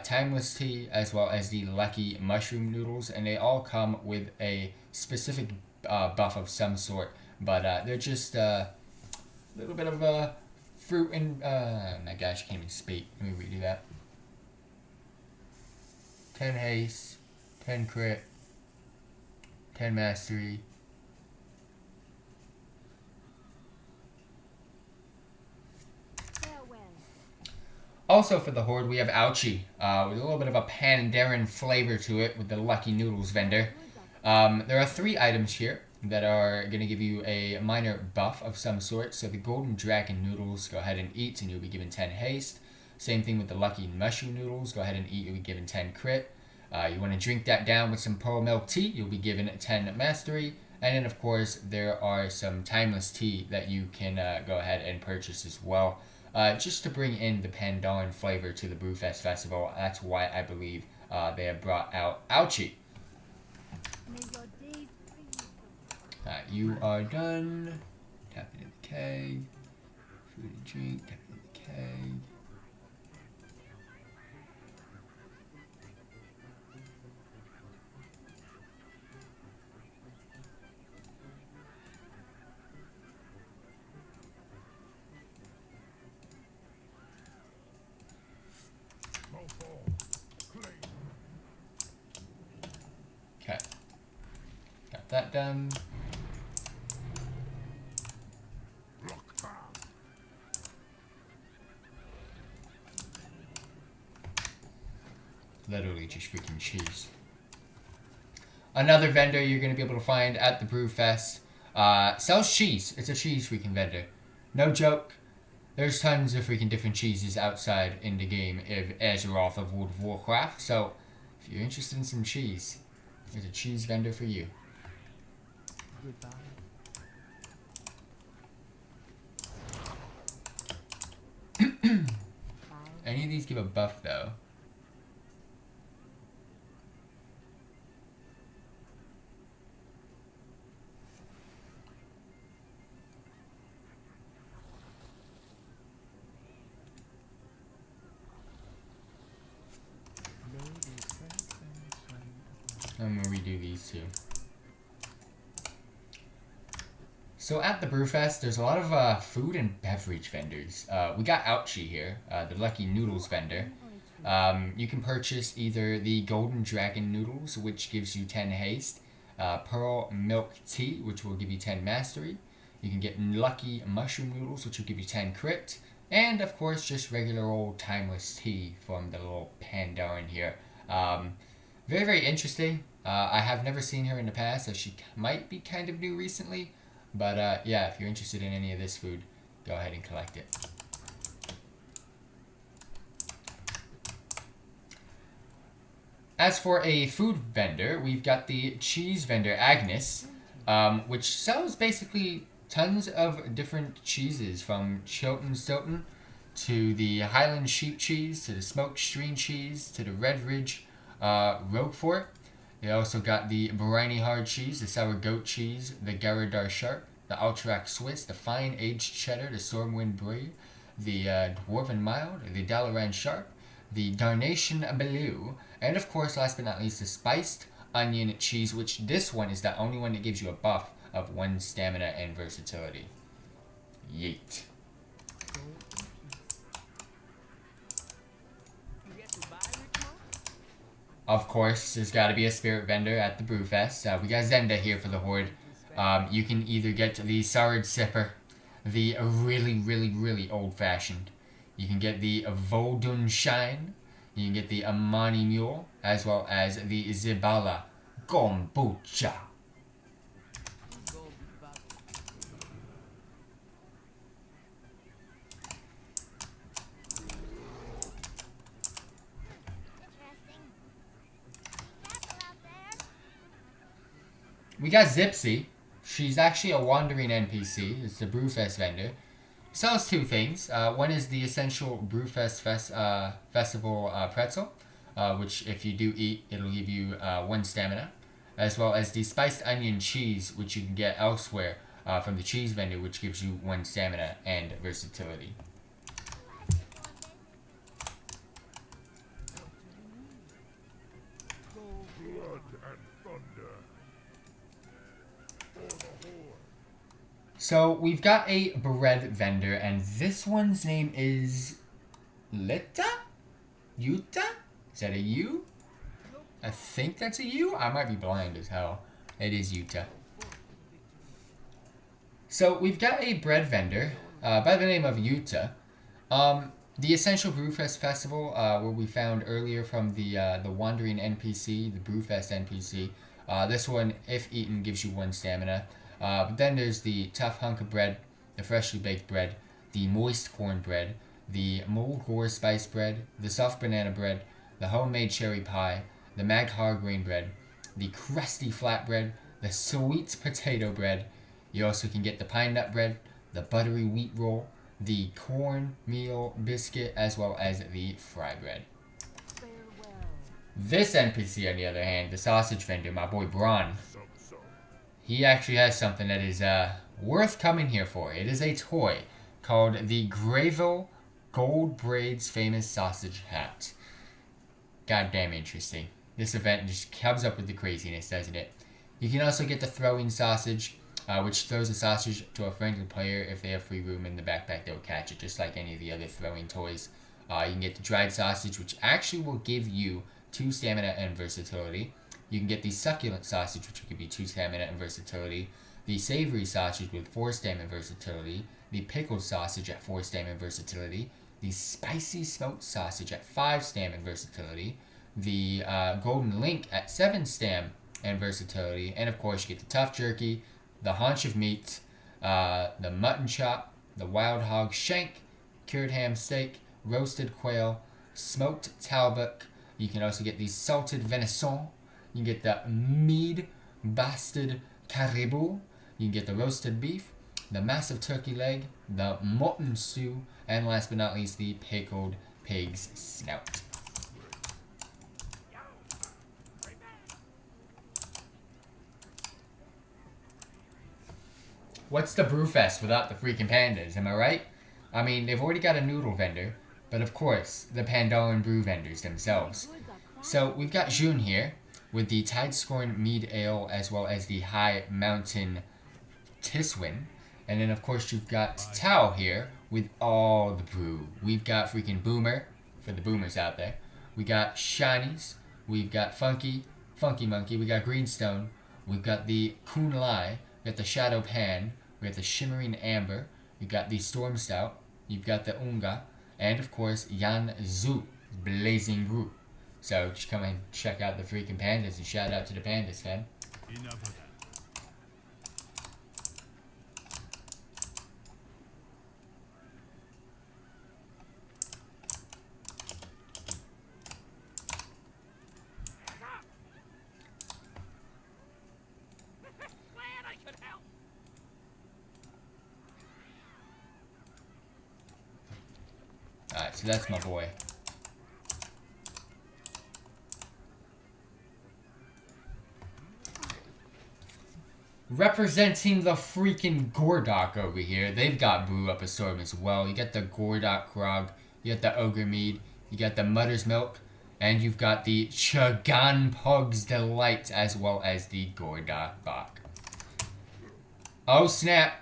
Timeless Tea, as well as the Lucky Mushroom Noodles, and they all come with a specific buff of some sort, but they're just a little bit of a fruit and my gosh, I can't even speak. Let me redo that. 10 haste, 10 crit, 10 mastery. Also for the Horde, we have Ouchie, with a little bit of a Pandaren flavor to it with the Lucky Noodles vendor. There are 3 items here that are going to give you a minor buff of some sort. So the Golden Dragon Noodles, go ahead and eat and you'll be given 10 haste. Same thing with the Lucky Mushroom Noodles, go ahead and eat, you'll be given 10 crit. You want to drink that down with some Pearl Milk Tea, you'll be given 10 mastery. And then of course there are some Timeless Tea that you can go ahead and purchase as well. Just to bring in the Pandaren flavor to the Brewfest Festival. That's why I believe they have brought out Ouchie. You are done. Tap into the keg. Food and drink. Tap into the keg. Okay. Got that done. Literally just freaking cheese. Another vendor you're going to be able to find at the Brewfest sells cheese. It's a cheese freaking vendor. No joke. There's tons of freaking different cheeses outside in the game of Azeroth of World of Warcraft. So, if you're interested in some cheese, there's a cheese vendor for you. Any of these give a buff though. I'm gonna redo these two. So at the Brewfest, there's a lot of food and beverage vendors. We got Ouchie here, the Lucky Noodles vendor. You can purchase either the Golden Dragon Noodles, which gives you 10 haste, Pearl Milk Tea, which will give you 10 mastery. You can get Lucky Mushroom Noodles, which will give you 10 crit. And, of course, just regular old Timeless Tea from the little Pandaren here. Very, very interesting. I have never seen her in the past, so she might be kind of new recently. But, yeah, if you're interested in any of this food, go ahead and collect it. As for a food vendor, we've got the cheese vendor Agnes, which sells basically tons of different cheeses, from Chilton Stilton to the Highland sheep cheese to the smoked stream cheese to the Red Ridge Roquefort. They also got the briny hard cheese, the sour goat cheese, the Garadar sharp, the Alterac Swiss, the fine aged cheddar, the Stormwind Brie, the Dwarven mild, the Dalaran sharp, the Darnation Blue, and of course, last but not least, the spiced onion cheese, which this one is the only one that gives you a buff of 1 stamina and versatility. Yeet. Of course, there's got to be a spirit vendor at the Brewfest. We got Zenda here for the Horde. You can either get the Sarad Sipper, the really old-fashioned. You can get the Voldun Shine. You can get the Amani Mule, as well as the Zibala Kombucha. We got Zipsy. She's actually a wandering NPC. It's the Brewfest vendor. Sells 2 things. One is the essential Brewfest Festival pretzel, which if you do eat, it'll give you 1 stamina, as well as the spiced onion cheese, which you can get elsewhere from the cheese vendor, which gives you 1 stamina and versatility. So we've got a bread vendor, and this one's name is Lita? Yuta? Is that a U? I think that's a U. I might be blind as hell. It is Yuta. So we've got a bread vendor by the name of Yuta. The Essential Brewfest Festival, where we found earlier from the Wandering NPC, the Brewfest NPC. This one, if eaten, gives you 1 stamina. But then there's the Tough Hunk of Bread, the Freshly Baked Bread, the Moist Corn Bread, the Mulgore Spice Bread, the Soft Banana Bread, the Homemade Cherry Pie, the Maghar Grain Bread, the Crusty Flatbread, the Sweet Potato Bread. You also can get the Pine Nut Bread, the Buttery Wheat Roll, the Cornmeal Biscuit, as well as the Fry Bread. This NPC, on the other hand, the Sausage Vendor, my boy Braun, he actually has something that is worth coming here for. It is a toy called the Grayville Gold Braids Famous Sausage Hat. Goddamn interesting. This event just comes up with the craziness, doesn't it? You can also get the Throwing Sausage, which throws a sausage to a friendly player. If they have free room in the backpack, they'll catch it, just like any of the other throwing toys. You can get the Dried Sausage, which actually will give you 2 stamina and versatility. You can get the Succulent Sausage, which will give you 2 stamina and versatility. The Savory Sausage with 4 stamina and versatility. The Pickled Sausage at 4 stamina and versatility. The Spicy Smoked Sausage at 5 stamina and versatility. The Golden Link at 7 stamina and versatility. And of course, you get the Tough Jerky, the Haunch of Meat, the Mutton Chop, the Wild Hog Shank, Cured Ham Steak, Roasted Quail, Smoked Talbot. You can also get the Salted Venison. You can get the Mead Bastard Caribou. You can get the Roasted Beef, the Massive Turkey Leg, the Mutton Stew, and last but not least, the Pickled Pig's Snout. What's the Brewfest without the freaking pandas, am I right? I mean, they've already got a noodle vendor, but of course, the Pandaren brew vendors themselves. So we've got June here with the Tidescorn Mead Ale, as well as the High Mountain Tiswin. And then of course you've got Tao here with all the brew. We've got freaking Boomer, for the boomers out there. We got shinies. We've got funky monkey. We got greenstone. We've got the kunlai. We got the shadow pan. We got the shimmering amber. You got the storm stout. You've got the unga, and of course Yan Zhu, blazing brew. So just come and check out the freaking pandas and shout out to the pandas, fam. Enough of that. Glad I could help. Alright, so that's my boy. Representing the freaking Gordok over here. They've got Brew up a storm as well. You got the Gordok Grog. You got the Ogre Mead. You got the Mutter's Milk. And you've got the Chagan Pug's Delight as well as the Gordok Bach. Oh snap.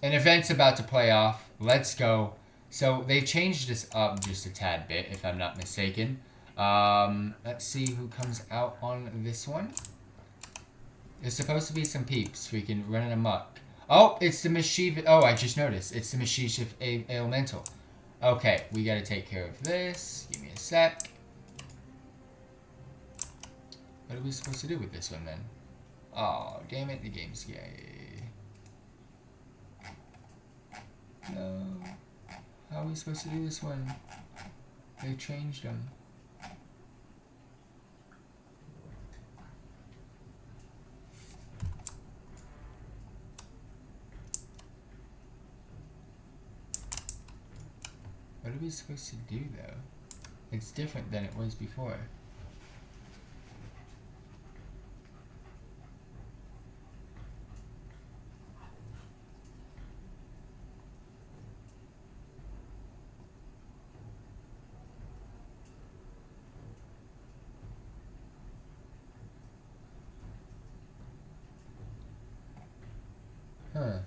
An event's about to play off. Let's go. So they've changed this up just a tad bit if I'm not mistaken. Let's see who comes out on this one. There's supposed to be some peeps freaking running amok. Oh, it's the mischievous. Oh, I just noticed. It's the mischievous Ailmental. Okay, we gotta take care of this. Give me a sec. What are we supposed to do with this one then? Oh, damn it, the game's gay. No. How are we supposed to do this one? They changed them. What are we supposed to do though? It's different than it was before. Huh.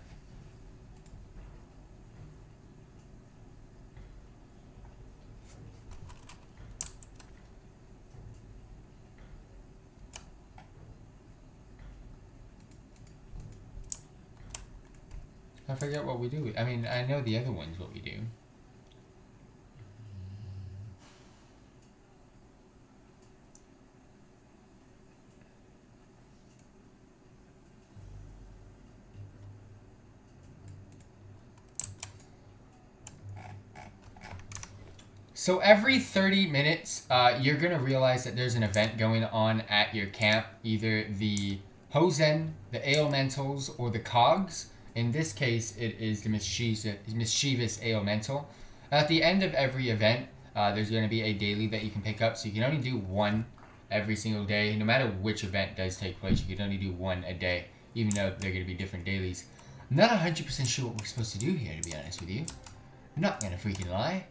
I forget what we do. I mean, I know the other ones what we do. So every 30 minutes, you're going to realize that there's an event going on at your camp. Either the Hosen, the Ailmentals, or the Cogs. In this case, it is the mischievous Ailmental. At the end of every event, there's going to be a daily that you can pick up. So you can only do one every single day. No matter which event does take place, you can only do one a day. Even though they're going to be different dailies. I'm not 100% sure what we're supposed to do here, to be honest with you. I'm not going to freaking lie.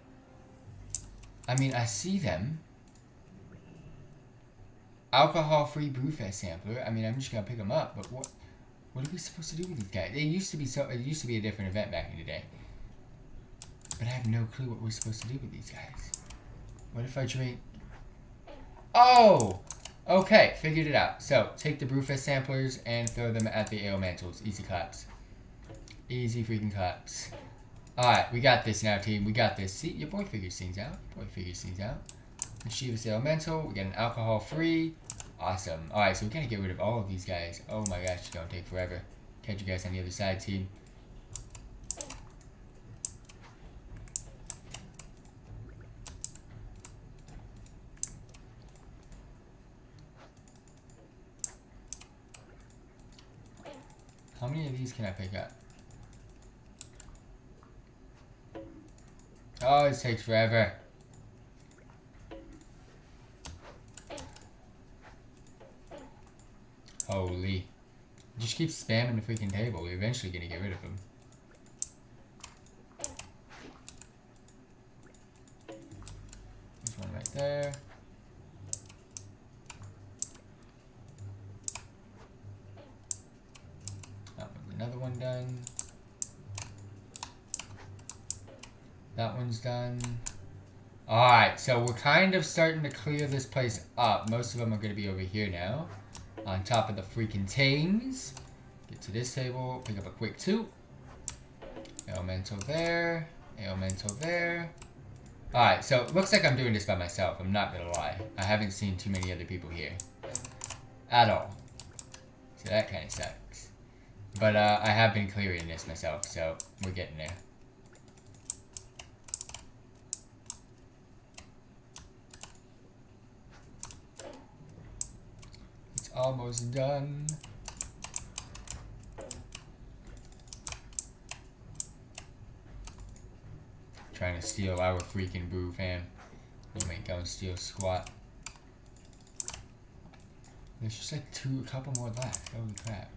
I mean, I see them. Alcohol-free Brewfest sampler. I mean, I'm just gonna pick them up. But what are we supposed to do with these guys? It used to be a different event back in the day. But I have no clue what we're supposed to do with these guys. What if I drink? Oh, okay, figured it out. So take the Brewfest samplers and throw them at the Ailmentals. Easy claps. Easy freaking claps. Alright, we got this now, team. We got this. See, your boy figures things out. Mischievous Ailmental. We got an alcohol-free. Awesome. Alright, so we're going to get rid of all of these guys. Oh my gosh, it's going to take forever. Catch you guys on the other side, team. How many of these can I pick up? Oh, it takes forever. Holy. Just keep spamming the freaking table. We're eventually gonna get rid of them. There's one right there. That one's another one done. That one's done. Alright, so we're kind of starting to clear this place up. Most of them are going to be over here now. On top of the freaking tames. Get to this table, pick up a quick 2. Ailmental there. Ailmental there. Alright, so it looks like I'm doing this by myself. I'm not going to lie. I haven't seen too many other people here. At all. So that kind of sucks. But I have been clearing this myself, so we're getting there. It's almost done. Trying to steal our freaking brew, fam. You ain't gonna steal squat. There's just like a couple more left. Holy crap.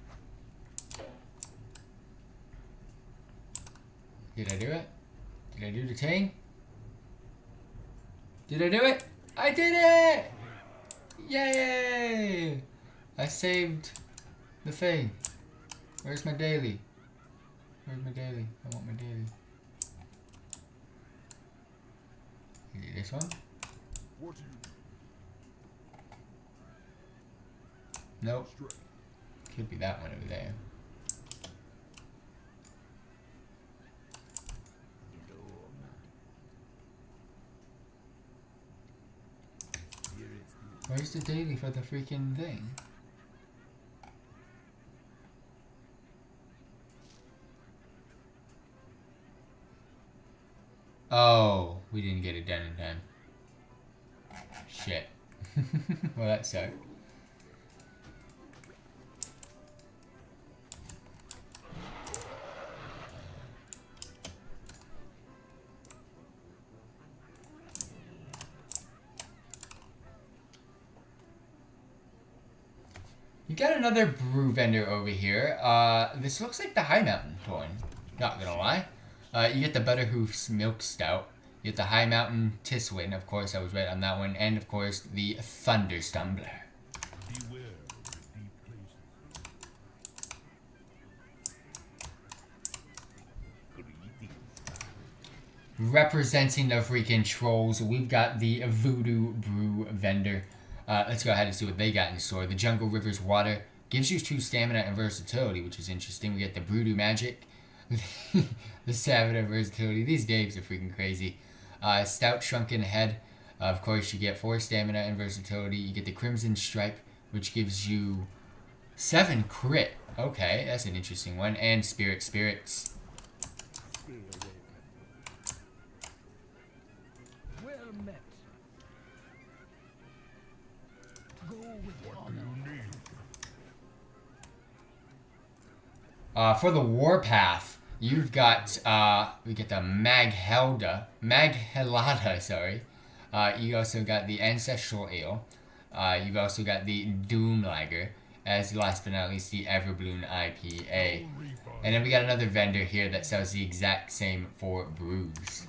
Did I do it? Did I do the thing? Did I do it? I did it! Yay! I saved the thing. Where's my daily? Where's my daily? I want my daily. Is it this one? Nope. Could be that one over there. Where's the daily for the freaking thing? Oh, we didn't get it done in time. Shit. Well, that sucked. You got another brew vendor over here. This looks like the High Mountain one. Not gonna lie. You get the Butterhoof's Milk Stout. You get the High Mountain Tiswin, of course, I was right on that one. And, of course, the Thunder Stumbler. Representing the freaking trolls, we've got the Voodoo Brew vendor. Let's go ahead and see what they got in store. The Jungle River's Water gives you 2 stamina and versatility, which is interesting. We get the Voodoo Magic, the stamina versatility. These games are freaking crazy. Stout Shrunken Head. Of course, you get 4 stamina and versatility. You get the Crimson Stripe, which gives you 7 crit. Okay, that's an interesting one. And Spirits. For the Warpath, you've got, we get the Maghelada, sorry. You also got the Ancestral Ale. You've also got the Doom Lager, as last but not least, the Everbloom IPA. And then we got another vendor here that sells the exact same 4 brews.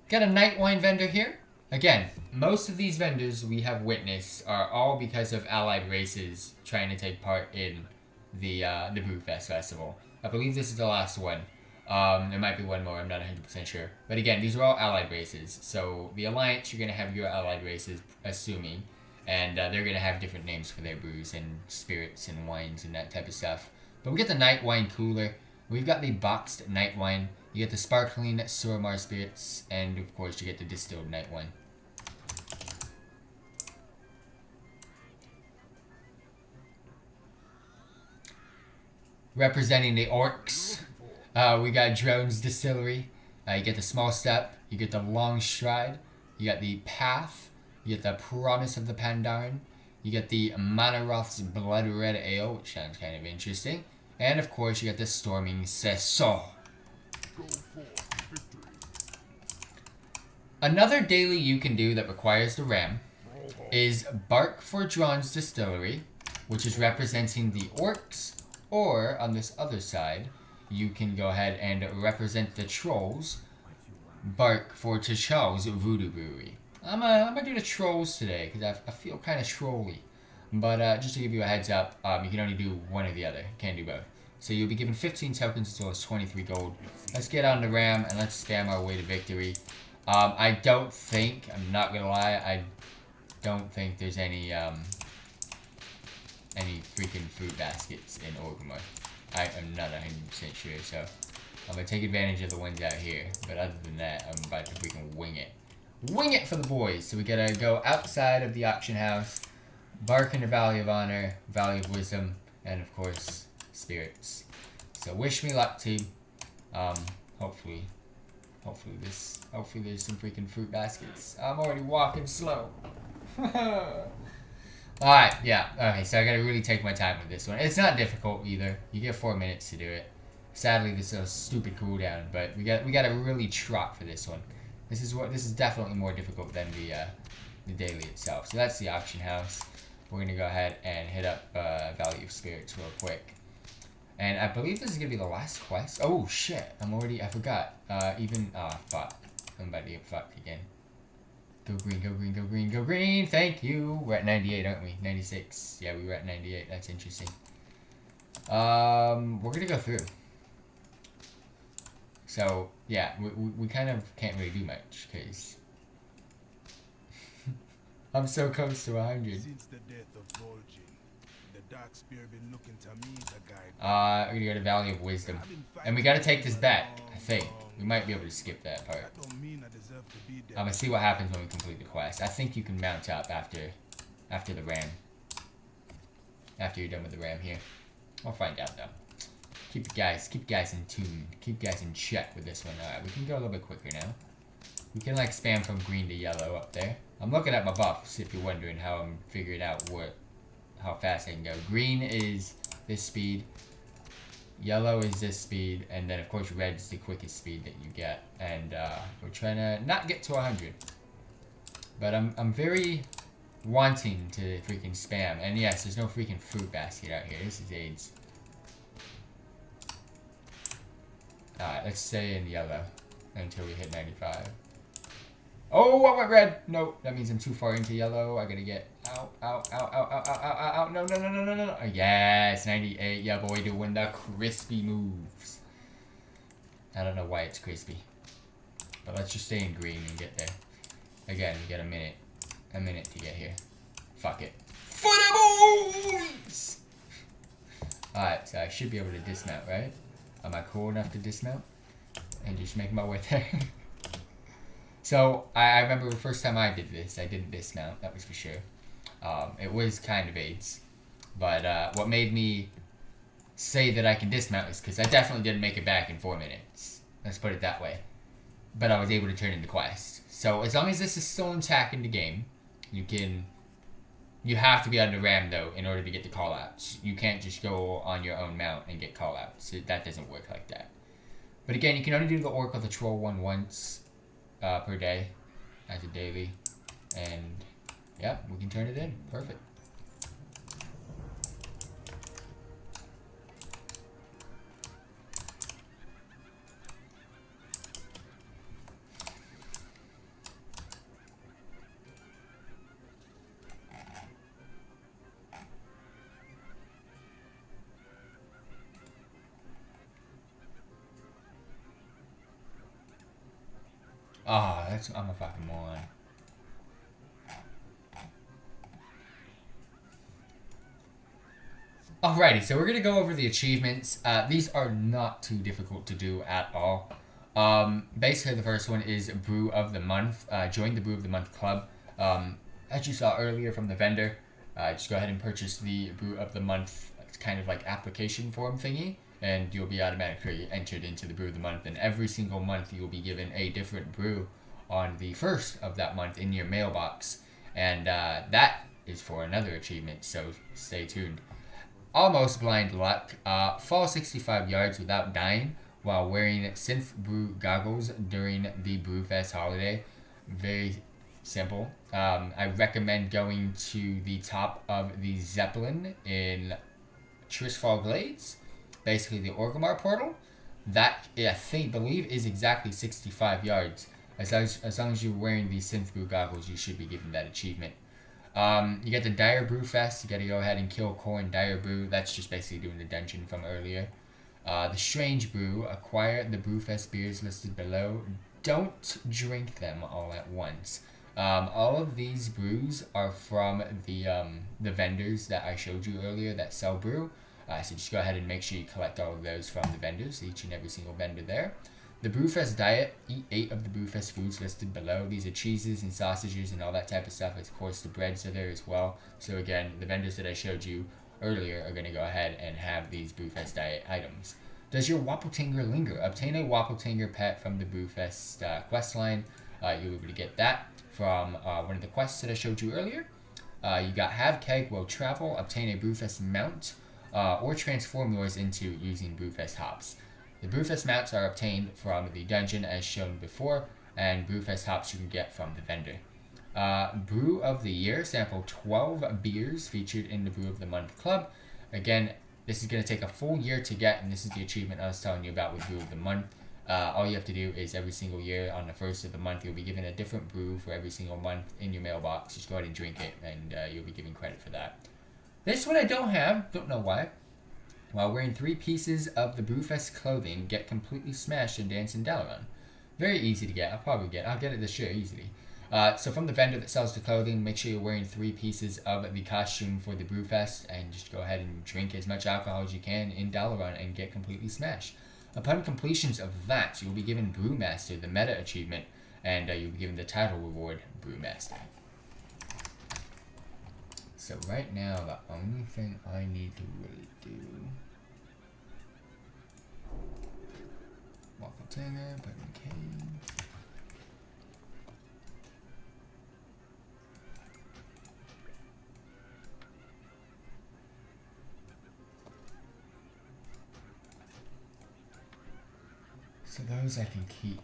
Got a night wine vendor here. Again, most of these vendors we have witnessed are all because of allied races trying to take part in the Brewfest Festival. I believe this is the last one. There might be one more, I'm not 100% sure. But again, these are all allied races. So the Alliance, you're going to have your allied races, assuming. And they're going to have different names for their brews and spirits and wines and that type of stuff. But we get the night wine cooler. We've got the boxed night wine. You get the sparkling Suramar spirits, and of course you get the distilled night wine. Representing the orcs, we got Drone's Distillery. You get the Small Step, you get the Long Stride, you got the Path, you get the Promise of the Pandaren, you get the Manaroth's Blood Red Ale, which sounds kind of interesting, and of course you get the Storming Cesar. Another daily you can do that requires the ram is Bark for Drone's Distillery, which is representing the orcs, or on this other side, you can go ahead and represent the trolls, Bark for T'Chal's Voodoo Brewery. I'm gonna do the trolls today because I feel kind of trolly, but just to give you a heads up, you can only do one or the other, can't do both. So you'll be given 15 tokens as well as 23 gold. Let's get on the ram and let's spam our way to victory. I don't think, I'm not gonna lie, I don't think there's any freaking fruit baskets in Orgrimmar. I am not 100% sure, so I'm gonna take advantage of the ones out here. But other than that, I'm about to freaking wing it. Wing it for the boys! So we gotta go outside of the auction house, bark in the Valley of Honor, Valley of Wisdom, and of course, spirits. So wish me luck, team. Hopefully there's some freaking fruit baskets. I'm already walking slow. Alright, yeah. Okay, so I gotta really take my time with this one. It's not difficult either. You get 4 minutes to do it. Sadly, this is a stupid cooldown, but we gotta really trot for this one. This is definitely more difficult than the daily itself. So that's the auction house. We're gonna go ahead and hit up Valley of Spirits real quick. And I believe this is gonna be the last quest. Oh shit! I forgot. Fuck. I'm about to get fucked again. Go green, go green, go green, go green! Thank you! We're at 98, aren't we? 96. Yeah, we were at 98. That's interesting. We're gonna go through. So, yeah, we kind of can't really do much, because I'm so close to 100. Since the death of Vol'jin, the Dark Spear been looking to me as a guide. We're gonna go to Valley of Wisdom. And we gotta take this back, I think. We might be able to skip that part. That don't mean I deserve to be there. I'm gonna see what happens when we complete the quest. I think you can mount up after the ram. After you're done with the ram here. I'll find out though. Keep you guys in tune. Keep you guys in check with this one. Alright, we can go a little bit quicker now. We can like spam from green to yellow up there. I'm looking at my buffs if you're wondering how I'm figuring out how fast I can go. Green is this speed. Yellow is this speed, and then of course red is the quickest speed that you get. And we're trying to not get to 100, but I'm very wanting to freaking spam. And yes, there's no freaking fruit basket out here. This is AIDS. Alright, let's stay in yellow until we hit 95. Oh, I went red. No, that means I'm too far into yellow. I gotta get out. No. Yes, 98. Yeah, boy, doing the crispy moves. I don't know why it's crispy, but let's just stay in green and get there. Again, we got a minute to get here. Fuck it. For the boys! Alright, so I should be able to dismount, right? Am I cool enough to dismount? And just make my way there? So, I remember the first time I did this, I didn't dismount, that was for sure. It was kind of AIDS. But what made me say that I can dismount is because I definitely didn't make it back in 4 minutes. Let's put it that way. But I was able to turn in the quest. So, as long as this is still intact in the game, you have to be on the ram though in order to get the callouts. You can't just go on your own mount and get callouts. That doesn't work like that. But again, you can only do the Oracle the Troll one once per day as a daily. And yeah, we can turn it in. Perfect. I'm a fucking moron. Alrighty, so we're gonna go over the achievements. These are not too difficult to do at all. Basically, the first one is Brew of the Month. Join the Brew of the Month club. As you saw earlier from the vendor, just go ahead and purchase the Brew of the Month. It's kind of like application form thingy, and you'll be automatically entered into the Brew of the Month. And every single month, you'll be given a different brew on the first of that month in your mailbox, and that is for another achievement, so stay tuned. Almost Blind Luck. Fall 65 yards without dying while wearing Synth Brew goggles during the Brewfest holiday. Very simple. I recommend going to the top of the Zeppelin in Trishfall Glades, basically the Orgrimmar portal. That, I believe, is exactly 65 yards. As long as you're wearing the Synth Brew goggles, you should be given that achievement. You get the Dire Brew Fest. You gotta go ahead and kill Corn Dire Brew. That's just basically doing the dungeon from earlier. The Strange Brew, acquire the Brewfest beers listed below. Don't drink them all at once. All of these brews are from the vendors that I showed you earlier that sell brew. So just go ahead and make sure you collect all of those from the vendors, each and every single vendor there. The Brewfest Diet, eat 8 of the Brewfest foods listed below. These are cheeses and sausages and all that type of stuff. Of course, the breads are there as well. So again, the vendors that I showed you earlier are going to go ahead and have these Brewfest Diet items. Does your Wappletinger linger? Obtain a Wappletinger pet from the Brewfest quest line. You'll be able to get that from one of the quests that I showed you earlier. You got Have Keg Will Travel. Obtain a Brewfest mount or transform yours into using Brewfest hops. The Brewfest mounts are obtained from the dungeon as shown before, and Brewfest hops you can get from the vendor. Brew of the Year, sample 12 beers featured in the Brew of the Month Club. Again, this is going to take a full year to get, and this is the achievement I was telling you about with Brew of the Month. All you have to do is every single year on the first of the month, you'll be given a different brew for every single month in your mailbox. Just go ahead and drink it, and you'll be given credit for that. This one I don't have, don't know why. While wearing 3 pieces of the Brewfest clothing, get completely smashed and dance in Dalaran. Very easy to get. I'll get it this year easily. So from the vendor that sells the clothing, make sure you're wearing 3 pieces of the costume for the Brewfest, and just go ahead and drink as much alcohol as you can in Dalaran and get completely smashed. Upon completions of that, you'll be given Brewmaster, the meta achievement, and you'll be given the title reward, Brewmaster. So right now, the only thing I need to really do... Wappletinger, put in cage. So those I can keep.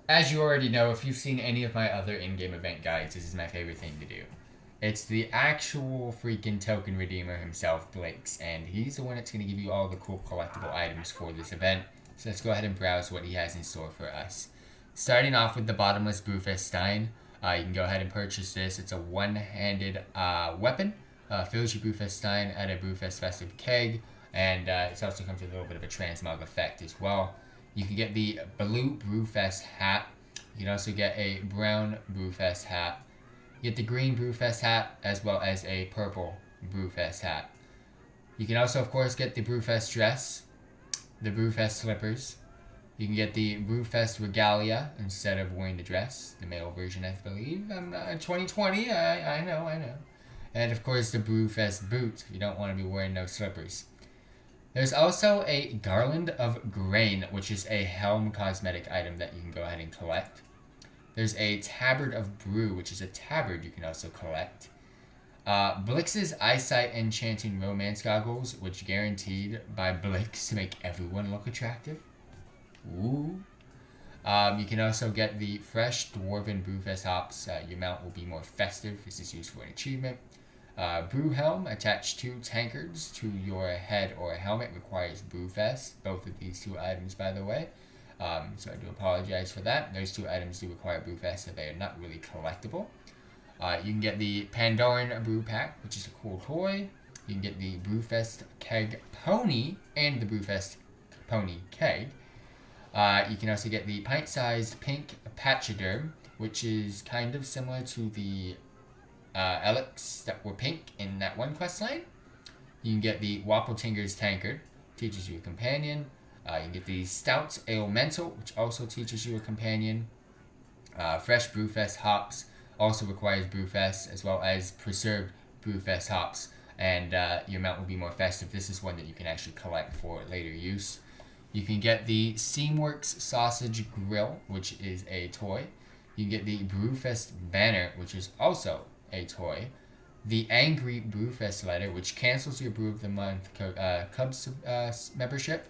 As you already know, if you've seen any of my other in-game event guides, this is my favorite thing to do. It's the actual freaking token redeemer himself, Blake's, and he's the one that's going to give you all the cool collectible items for this event. So let's go ahead and browse what he has in store for us. Starting off with the Bottomless Brewfest Stein. You can go ahead and purchase this. It's a one-handed weapon. Fills your Brewfest Stein at a Brewfest Festive Keg. And it also comes with a little bit of a transmog effect as well. You can get the blue Brewfest hat. You can also get a brown Brewfest hat. You get the green Brewfest hat as well as a purple Brewfest hat. You can also, of course, get the Brewfest dress, the Brewfest slippers. You can get the Brewfest regalia instead of wearing the dress, the male version, I believe. 2020, I know. And of course, the Brewfest boot if you don't want to be wearing no slippers. There's also a Garland of Grain, which is a helm cosmetic item that you can go ahead and collect. There's a Tabard of Brew, which is a tabard you can also collect. Blix's Eyesight Enchanting Romance Goggles, which guaranteed by Blix to make everyone look attractive. Ooh. You can also get the Fresh Dwarven Brewfest Hops. Your mount will be more festive. This is used for an achievement. Brew Helm, attached 2 tankards to your head or helmet, requires Brewfest. Both of these 2 items, by the way. So I do apologize for that. Those 2 items do require Brewfest, so they are not really collectible. You can get the Pandoran Brew Pack, which is a cool toy. You can get the Brewfest Keg Pony and the Brewfest Pony Keg. You can also get the pint-sized pink Pachyderm, which is kind of similar to the Elix that were pink in that one quest line. You can get the Wappltinger's Tankard, teaches you a companion. You can get the Stout Ailmental, which also teaches you a companion. Fresh Brewfest Hops also requires Brewfest, as well as Preserved Brewfest Hops, and your mount will be more festive. This is one that you can actually collect for later use. You can get the Seamworks Sausage Grill, which is a toy. You can get the Brewfest Banner, which is also a toy. The Angry Brewfest Letter, which cancels your Brew of the Month Club membership.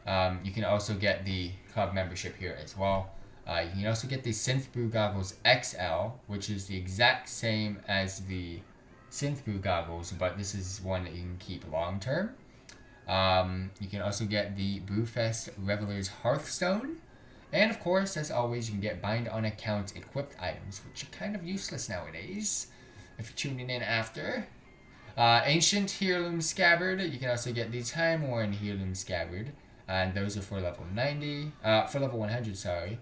You can also get the club membership here as well. You can also get the Synth Brew Goggles XL, which is the exact same as the Synth Brew Goggles, but this is one that you can keep long term. You can also get the Brewfest Reveler's Hearthstone, And of course, as always, you can get bind on account equipped items, which are kind of useless nowadays if you're tuning in after. Ancient Heirloom Scabbard. You can also get the Time Worn Heirloom Scabbard, and those are for level 90. For level 100, sorry.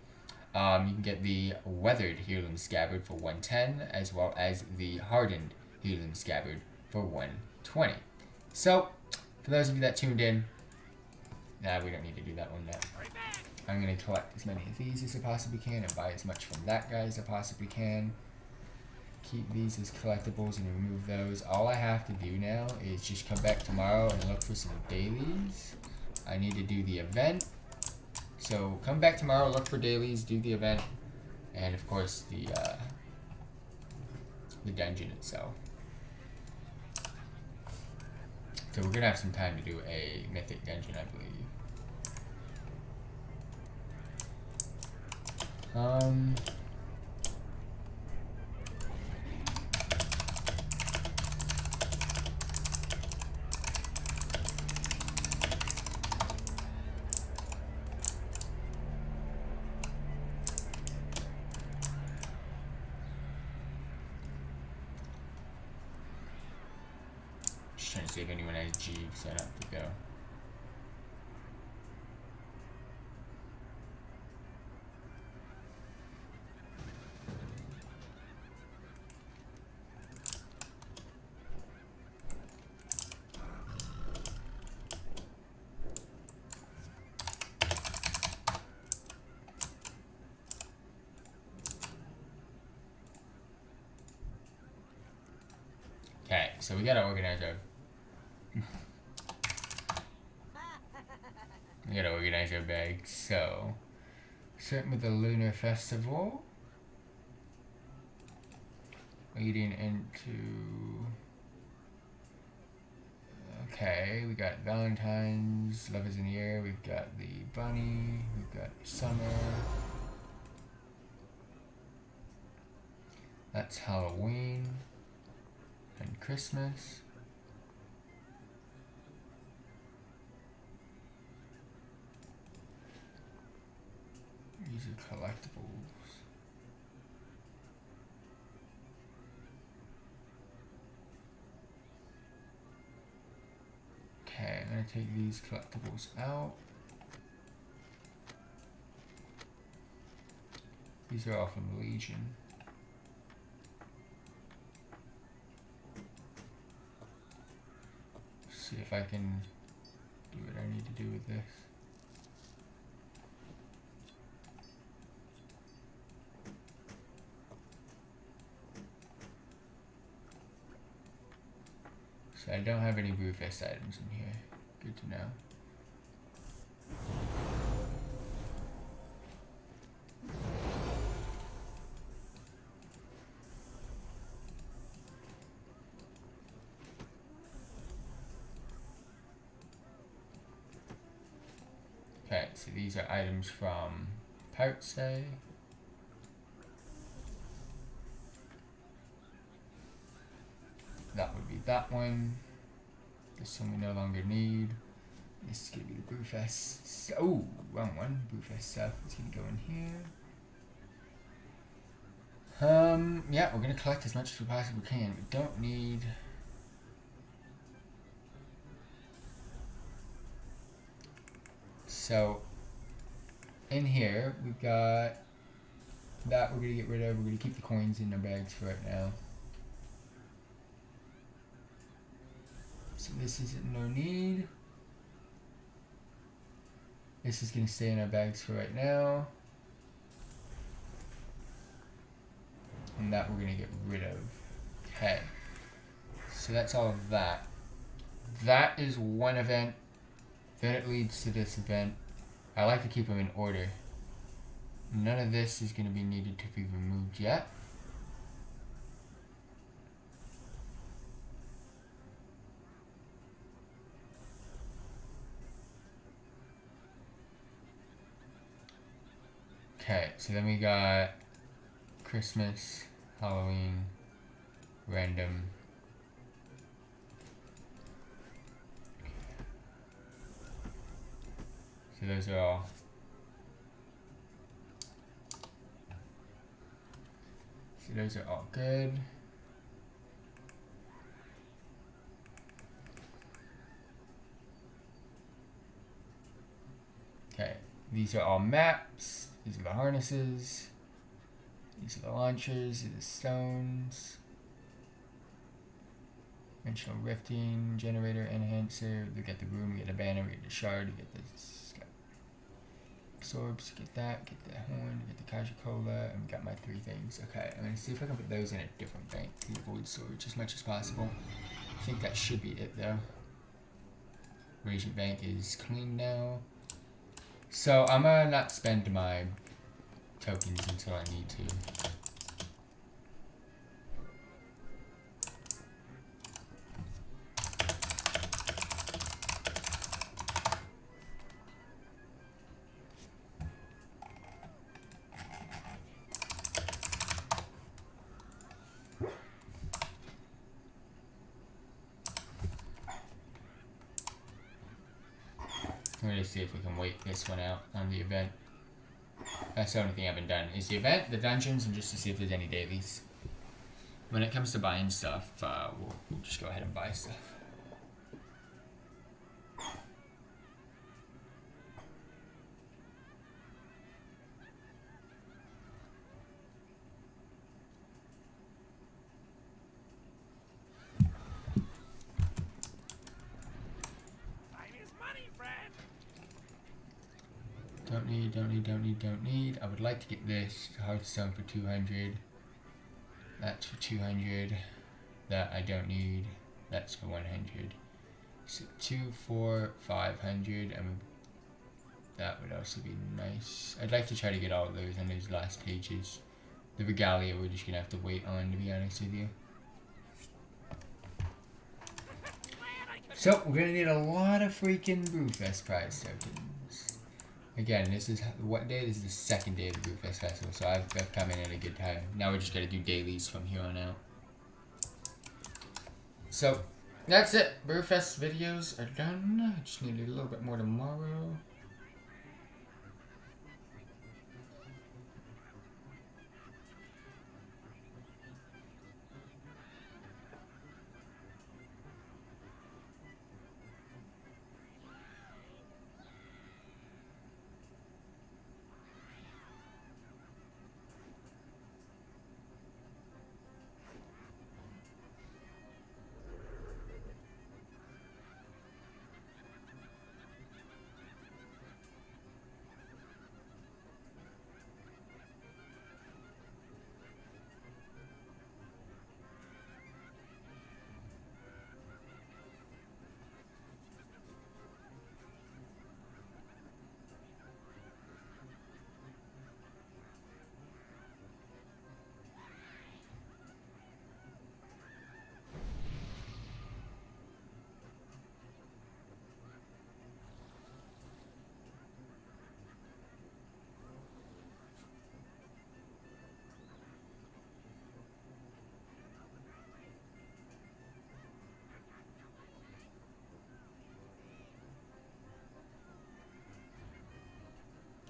You can get the Weathered Heirloom Scabbard for 110, as well as the Hardened Heirloom Scabbard for 120. So, for those of you that tuned in, we don't need to do that one now. I'm going to collect as many of these as I possibly can and buy as much from that guy as I possibly can. Keep these as collectibles and remove those. All I have to do now is just come back tomorrow and look for some dailies. I need to do the event. So come back tomorrow, look for dailies, do the event, and of course the dungeon itself. So we're gonna have some time to do a mythic dungeon, I believe. Just trying to see if anyone has G set up to go. Okay, so we gotta organize our bags. So starting with the Lunar Festival, leading into, okay, we got Valentine's, Love is in the Air, we've got the Bunny, we've got Summer, that's Halloween and Christmas. These are collectibles. Okay, I'm gonna take these collectibles out. These are all from Legion. See if I can do what I need to do with this. So I don't have any Brewfest items in here. Good to know. Okay, so these are items from Pirates Day. That would be that one. This one we no longer need. This is gonna be the Brewfest. Oh, wrong one. Brewfest stuff is gonna go in here. Yeah, we're gonna collect as much as we possibly can. We don't need. So, in here we've got that we're gonna get rid of. We're gonna keep the coins in our bags for right now. So this is no need. This is going to stay in our bags for right now. And that we're going to get rid of. Okay. So that's all of that. That is one event. Then it leads to this event. I like to keep them in order. None of this is going to be needed to be removed yet. Okay, so then we got Christmas, Halloween, random. So those are all So those are all good. Okay, these are all maps. These are the harnesses. These are the launchers. These are the stones. Dimensional rifting, generator, enhancer. We get the room, we get the banner, we get the shard, we get the absorbs, get that, get the horn, get the Kaja-Cola, and we got my 3 things. Okay, I'm gonna see if I can put those in a different bank to avoid storage as much as possible. I think that should be it though. Razer bank is clean now. So I'm gonna not spend my tokens until I need to. We're gonna see if we can wait this one out on the event. That's the only thing I haven't done is the event, the dungeons, and just to see if there's any dailies. When it comes to buying stuff, we'll just go ahead and buy stuff. Time is money, friend. Don't need, don't need, don't need, don't need. I would like to get this Hearthstone for 200. That's for 200. That I don't need. That's for 100. So 2, 4, 500. And that would also be nice. I'd like to try to get all of those on those last pages. The Regalia we're just gonna have to wait on, to be honest with you. So we're gonna need a lot of freaking Brewfest prize tokens. Again, this is what day? This is the second day of the Brewfest Festival, so I've come in at a good time. Now we're just gonna do dailies from here on out. So that's it. Brewfest videos are done. I just need a little bit more tomorrow.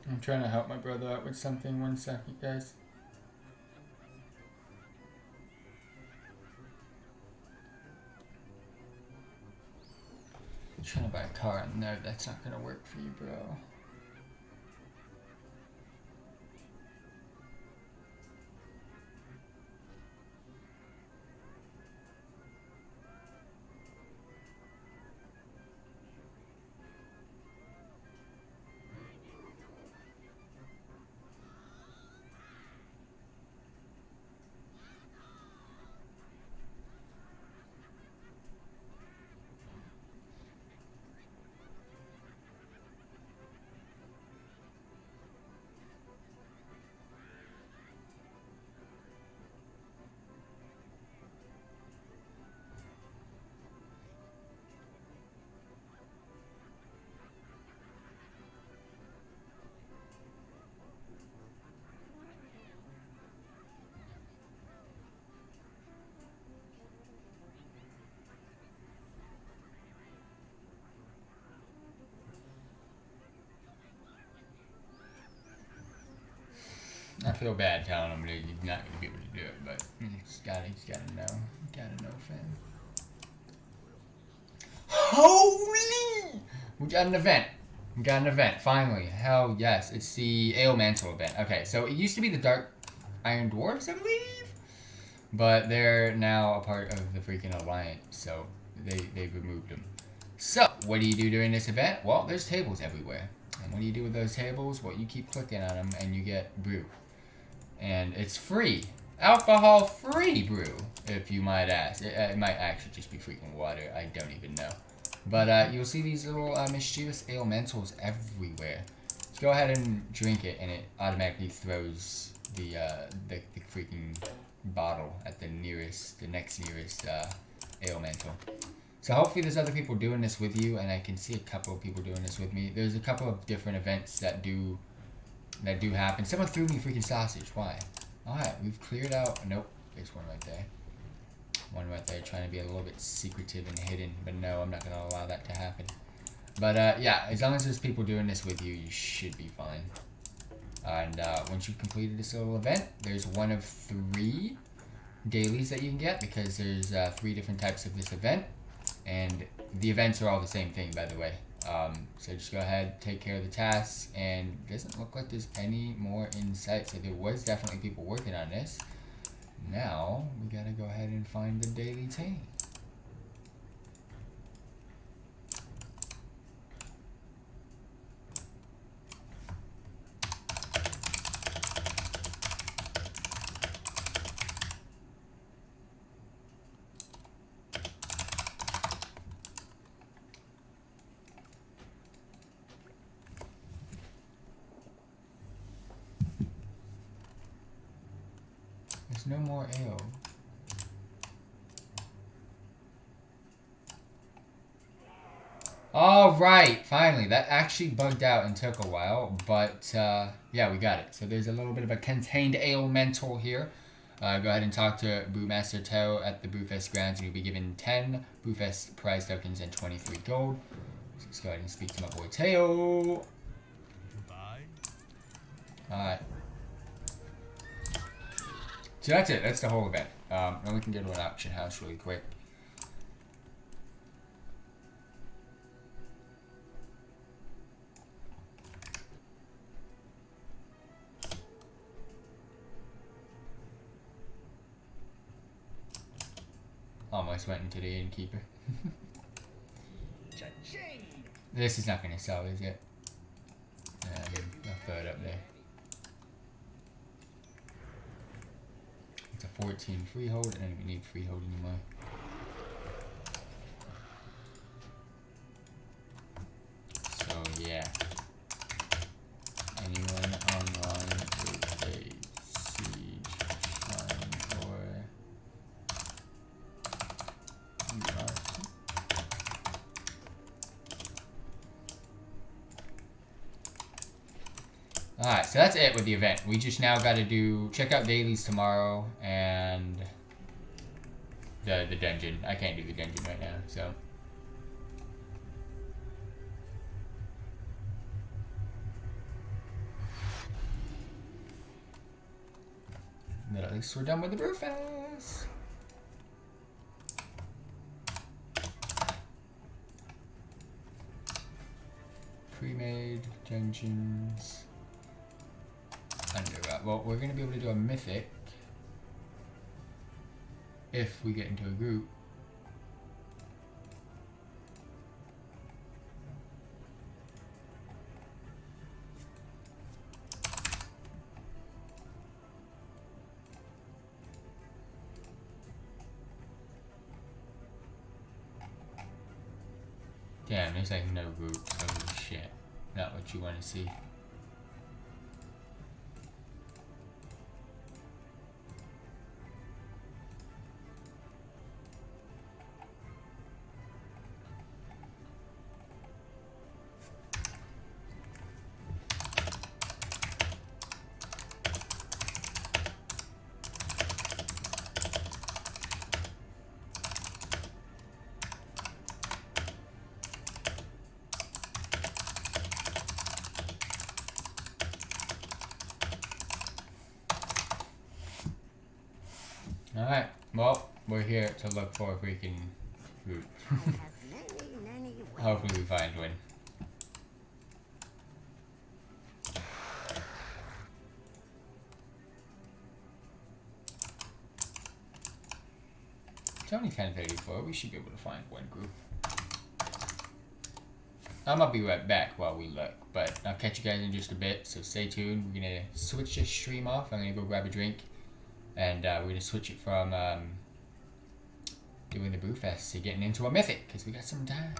I'm trying to help my brother out with something. 1 second, guys. I'm trying to buy a car. No, that's not gonna work for you, bro. I feel bad telling him that he's not gonna be able to do it, but he's gotta know. Gotta know, fam. Holy! We got an event. Finally. Hell yes. It's the Ailmental Event. Okay, so it used to be the Dark Iron Dwarves, I believe? But they're now a part of the freaking Alliance, so they've removed them. So, what do you do during this event? Well, there's tables everywhere. And what do you do with those tables? Well, you keep clicking on them and you get brew. And it's free. Alcohol-free brew, if you might ask. It might actually just be freaking water. I don't even know. But you'll see these little mischievous ailmentals everywhere. Just go ahead and drink it, and it automatically throws the freaking bottle at the next nearest ailmental. So hopefully there's other people doing this with you, and I can see a couple of people doing this with me. There's a couple of different events that do happen. Someone threw me freaking sausage. Why? Alright, we've cleared out. Nope, there's one right there. One right there trying to be a little bit secretive and hidden, but no, I'm not going to allow that to happen. But yeah, as long as there's people doing this with you, you should be fine. And once you've completed this little event, there's one of 3 dailies that you can get, because there's 3 different types of this event. And the events are all the same thing, by the way. So just go ahead, take care of the tasks, and it doesn't look like there's any more in sight. So there was definitely people working on this. Now, we gotta go ahead and find the daily team. There's no more ale. Alright, finally. That actually bugged out and took a while, but yeah, we got it. So there's a little bit of a contained ailmental here. Go ahead and talk to Brewmaster Teo at the Brewfest grounds, and you'll be given 10 Brewfest prize tokens and 23 gold. So let's go ahead and speak to my boy Teo. Alright. So that's it. That's the whole event. Then we can go to an auction house really quick. Almost went into the innkeeper. This is not going to sell, is it? I'll throw it up there. It's a 14 freehold. I don't even need freehold anymore. So yeah. Anyone online with a siege shrine or alright, so that's it with the event. We just now got to check out dailies tomorrow and the dungeon. I can't do the dungeon right now, so. But at least we're done with the Brewfest. Pre-made dungeons. Well, we're going to be able to do a mythic if we get into a group. Damn, there's like no groups. Holy shit. Not what you want to see. Alright, well, we're here to look for a freaking fruit. Hopefully we find one. It's only 10:34. We should be able to find one group. I'm gonna be right back while we look, but I'll catch you guys in just a bit, so stay tuned. We're gonna switch this stream off. I'm gonna go grab a drink, and we're gonna switch it from doing the Brewfest to getting into a mythic, because we got some time.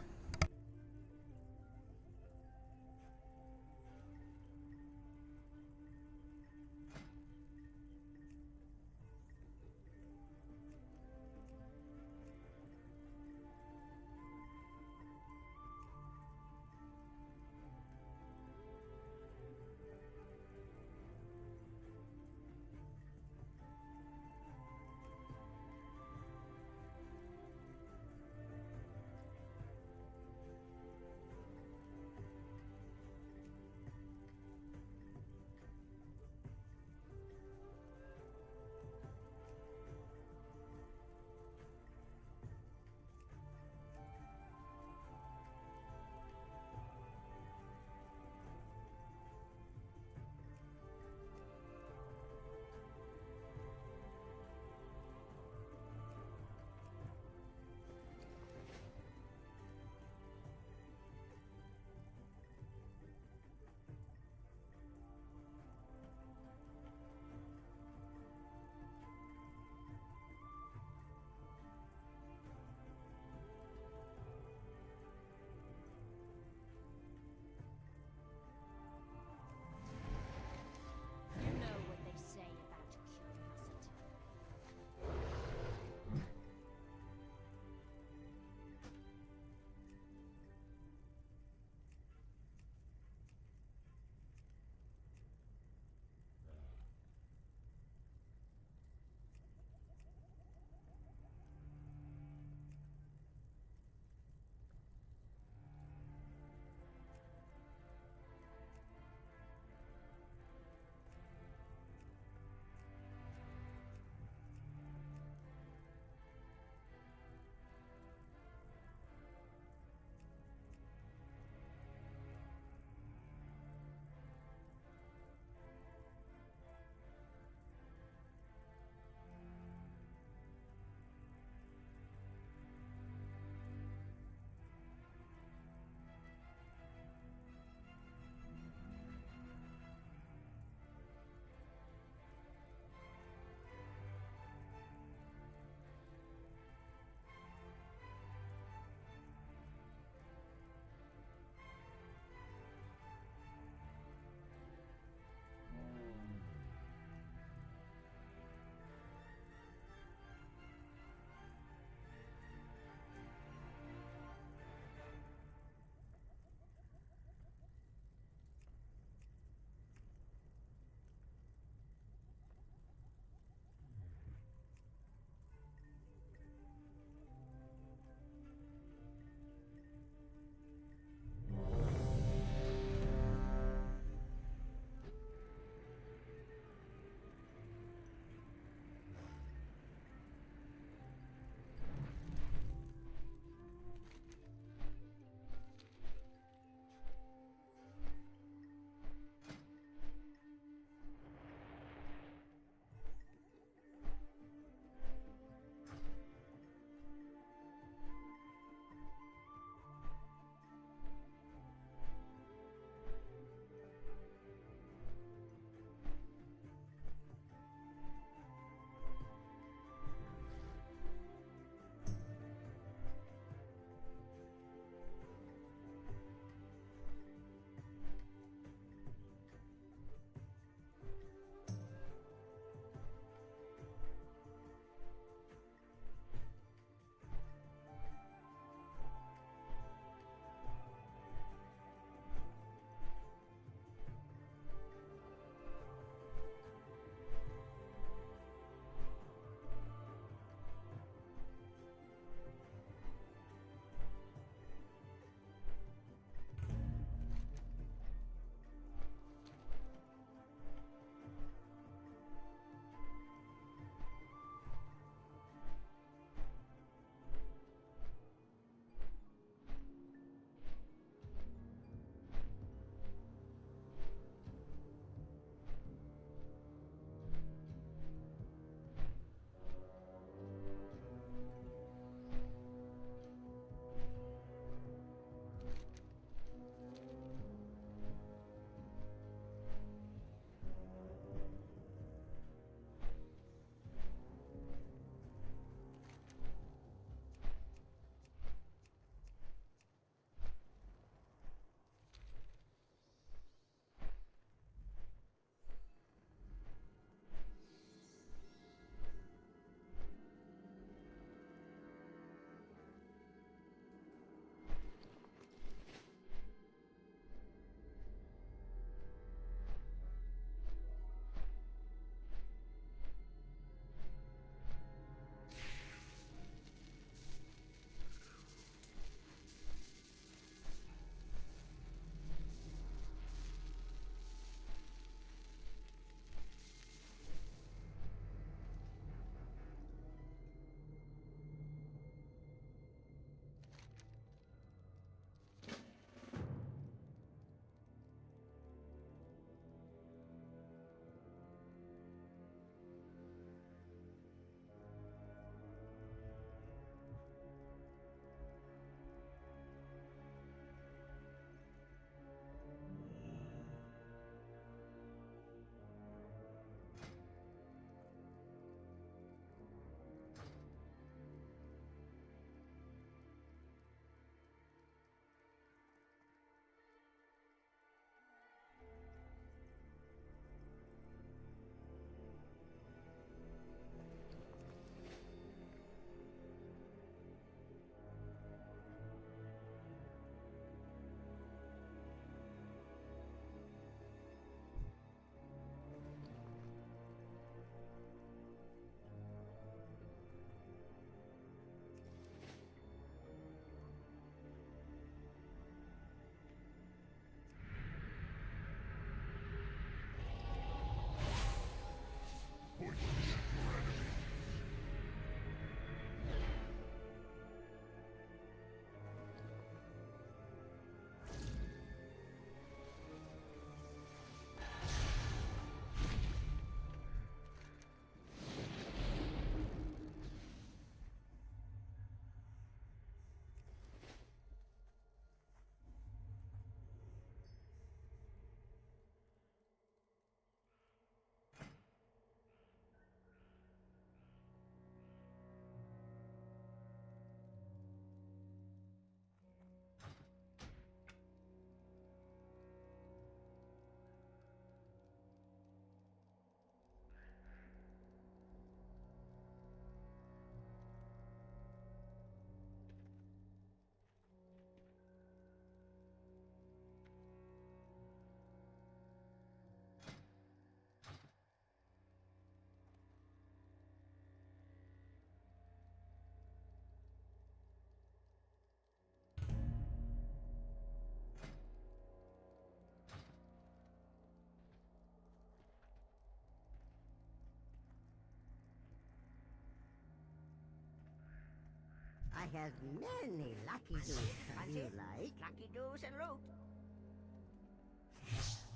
I have many lucky doos that you like. Lucky doos and loot.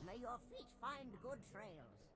May your feet find good trails.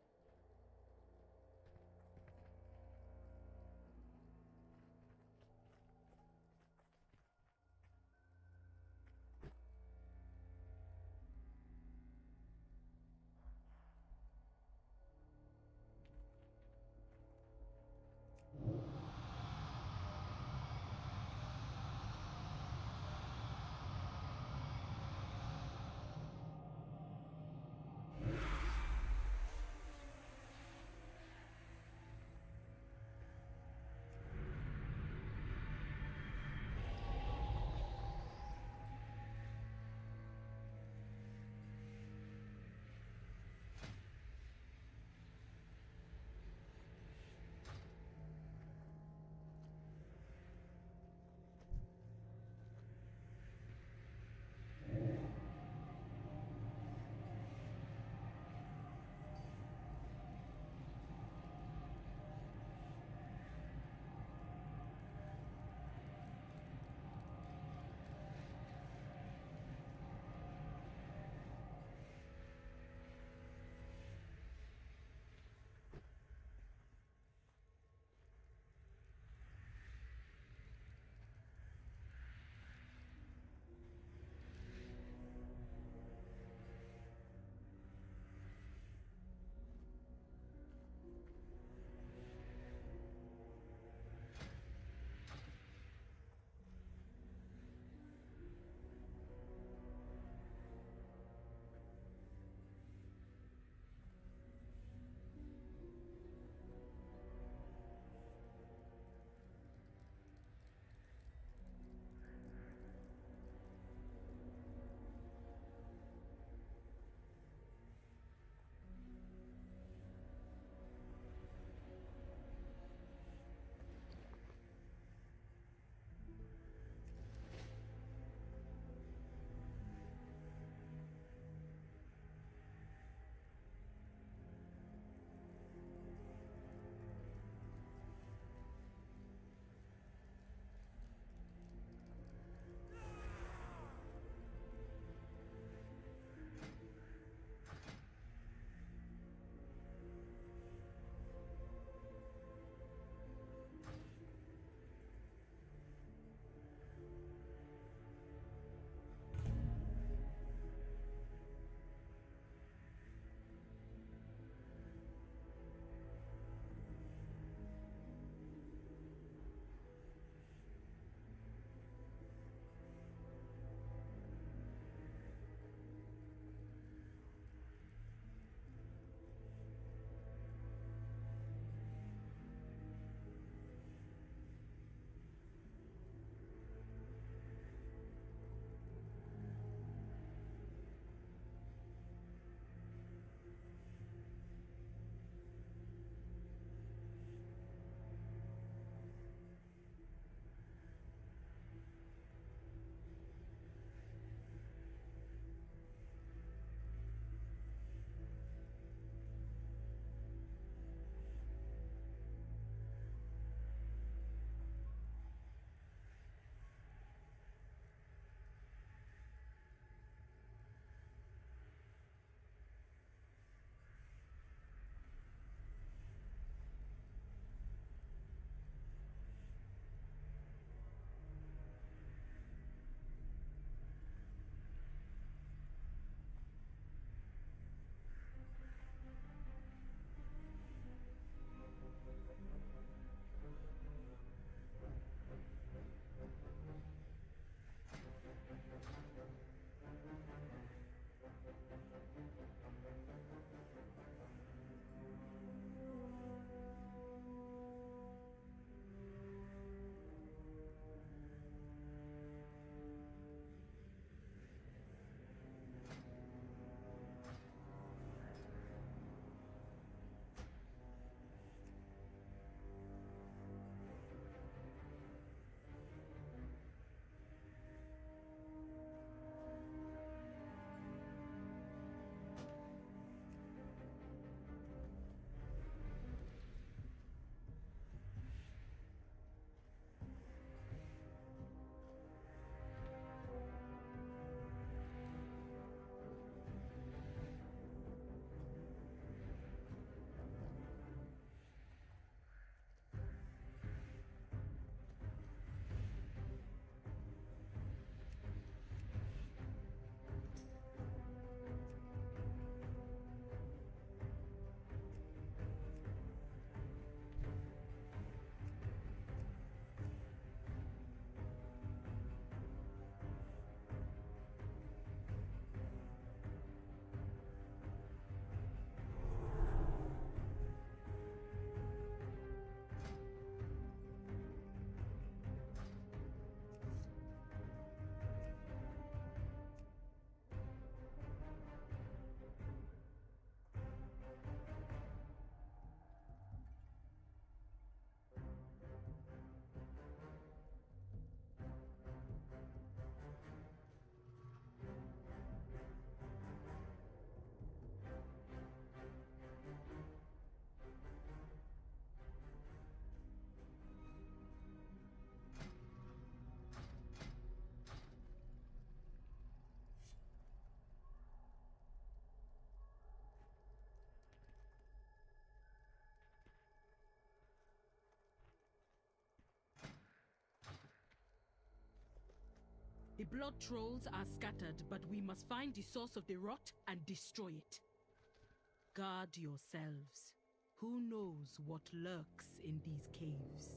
The blood trolls are scattered, but we must find the source of the rot and destroy it. Guard yourselves. Who knows what lurks in these caves?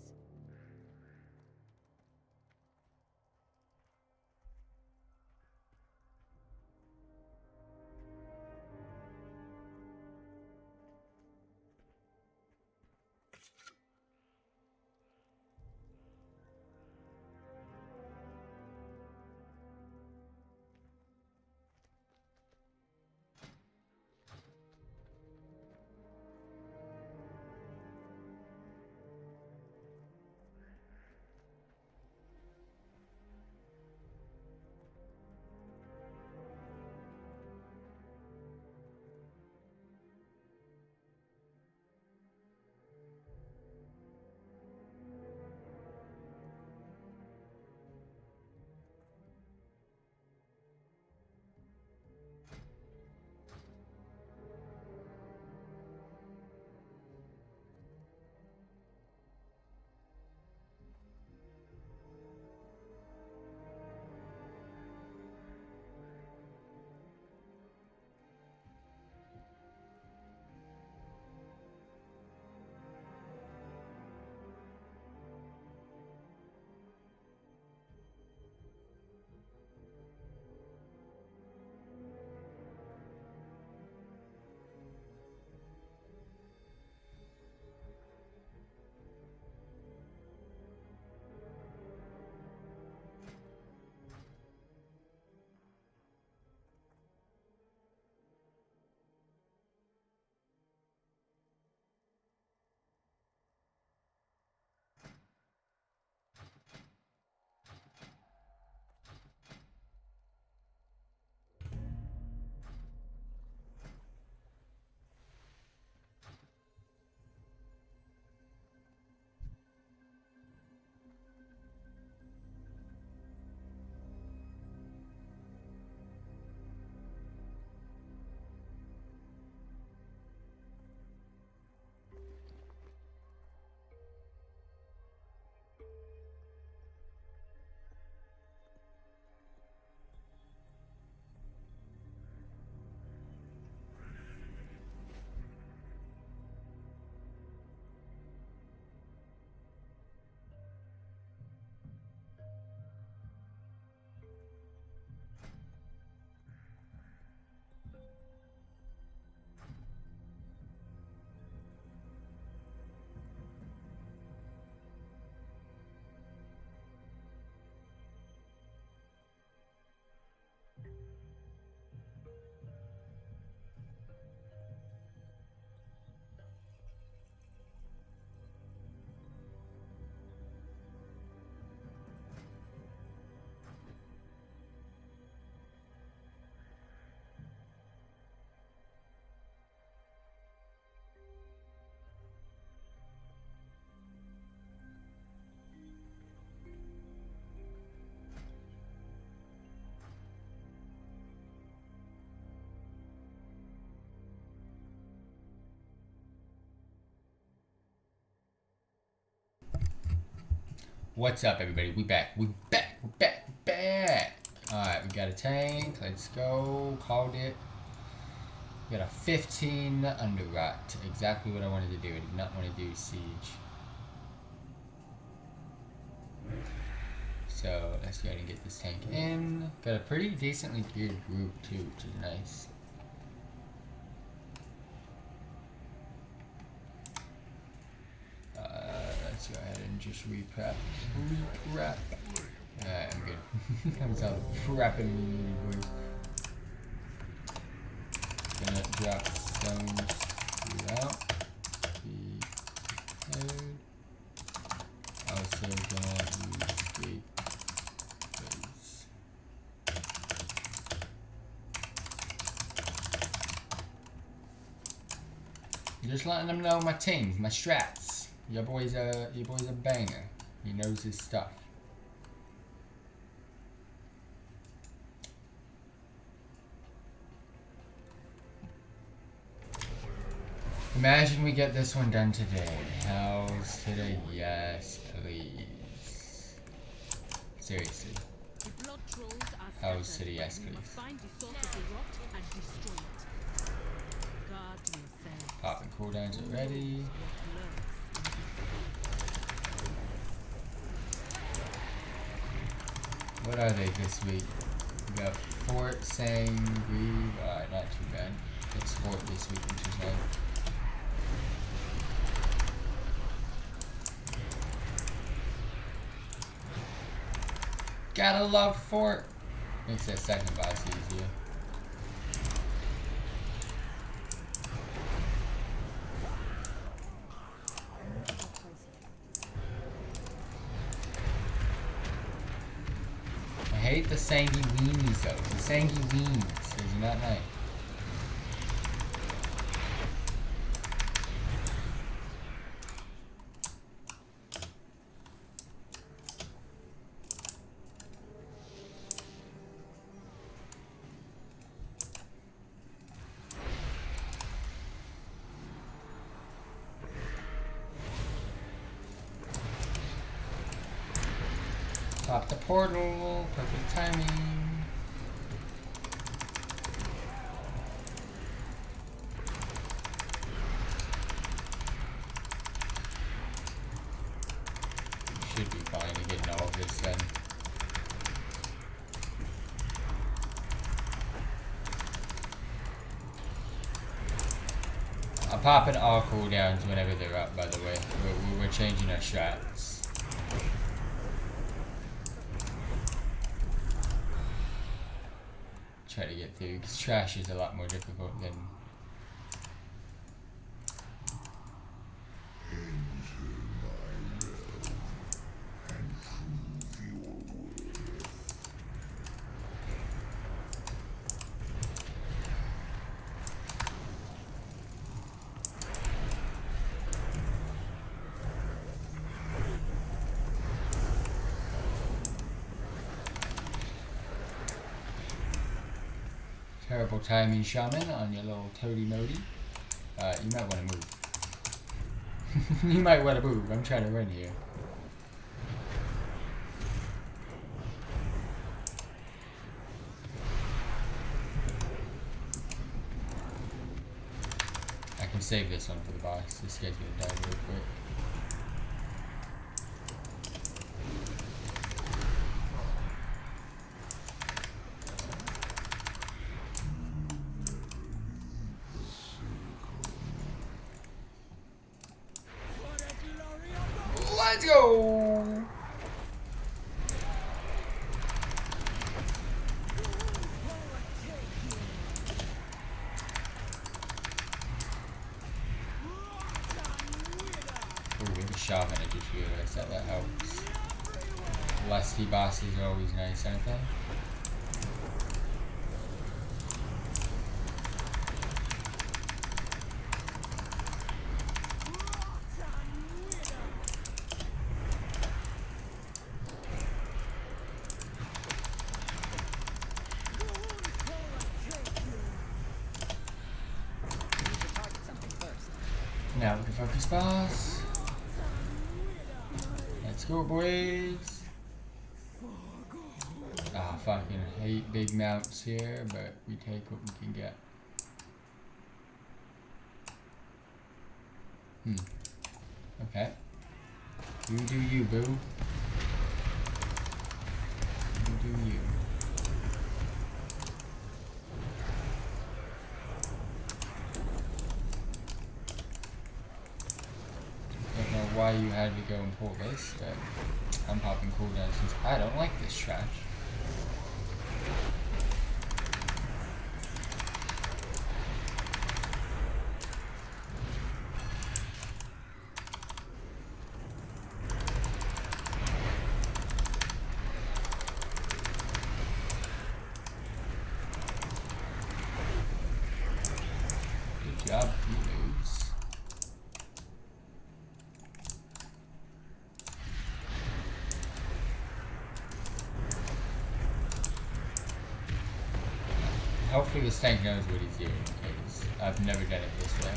What's up, everybody? We back. We back. We back. We back. Alright, we got a tank. Let's go. Called it. We got a 15 underrot. Exactly what I wanted to do. I did not want to do siege. So let's go ahead and get this tank in. Got a pretty decently geared group too, which is nice. Let's go ahead and just re-prep. Re-prep. Alright, I'm good. I'm so prepping boys. Gonna drop stones throughout the code. Also gonna use the base. Just letting them know my teams, my strats. Your boy's a banger. He knows his stuff. Imagine we get this one done today. How's today? Yes, please. Seriously. The blood Trolls are How's scattered, City but S, we must please? find the source of the rot and destroy it. Guard yourself. Popping cooldowns already. What are they this week? We got Fort, Sang, Brew. Alright, not too bad. It's Fort this week, which is nice. Gotta love Fort. Makes that second boss easier. I hate the sangy weenies though. The sangy weenies. They're not nice. Pop the portal, perfect timing. Should be fine to get all of this then. I'm popping all cooldowns whenever they're up, by the way. We're changing our strats. Try to get through, because trash is a lot more difficult than... Terrible timing, Shaman, on your little toady mody. You might want to move. You might want to move. I'm trying to run here. I can save this one for the boss. This guy's gonna die real quick. Let's go! Ooh, we have a shaman, I just realized that helps. Lusty bosses are always nice, aren't they? Now we can focus boss. Let's go, boys. Ah, fucking hate big mounts here, but we take what we can get. Okay. You do you, boo. You do you. Don't know why you had to go and pull this, but I'm popping cooldowns since I don't like this trash. Good job, you moves. Hopefully this tank knows what he's doing, because I've never done it this way.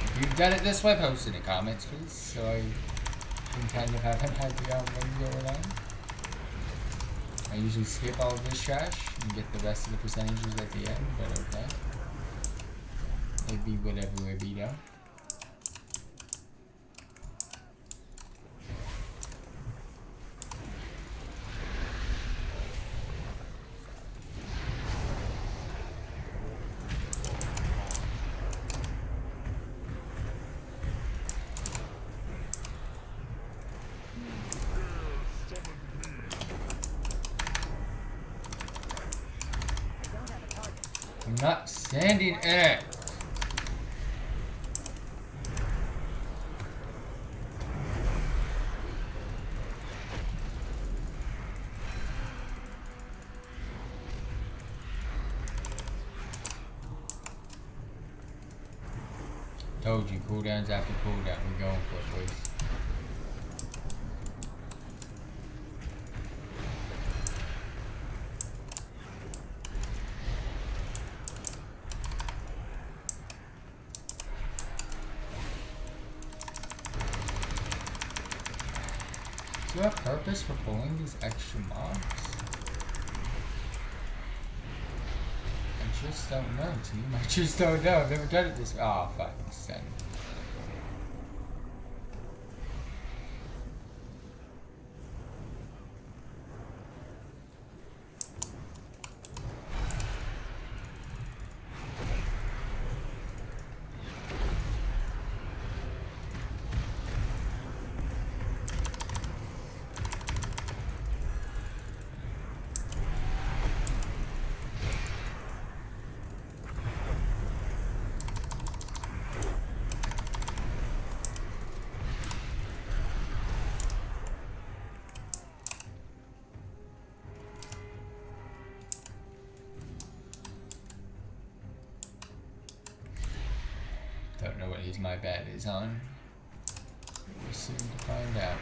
If you've done it this way, post in the comments, please, so I can kind of have an idea on what's going on. I usually skip all of this trash and get the rest of the percentages at the end, but okay. It'd be whatever it be, though. I'm not standing in it. Told you, cooldowns after cooldown. We're going for it, boys. Is there a purpose for pulling these extra mobs? I just don't know, team. I just don't know. I've never done it this way. Oh, fucking send. Don't know what his my bad is on. We're soon to find out.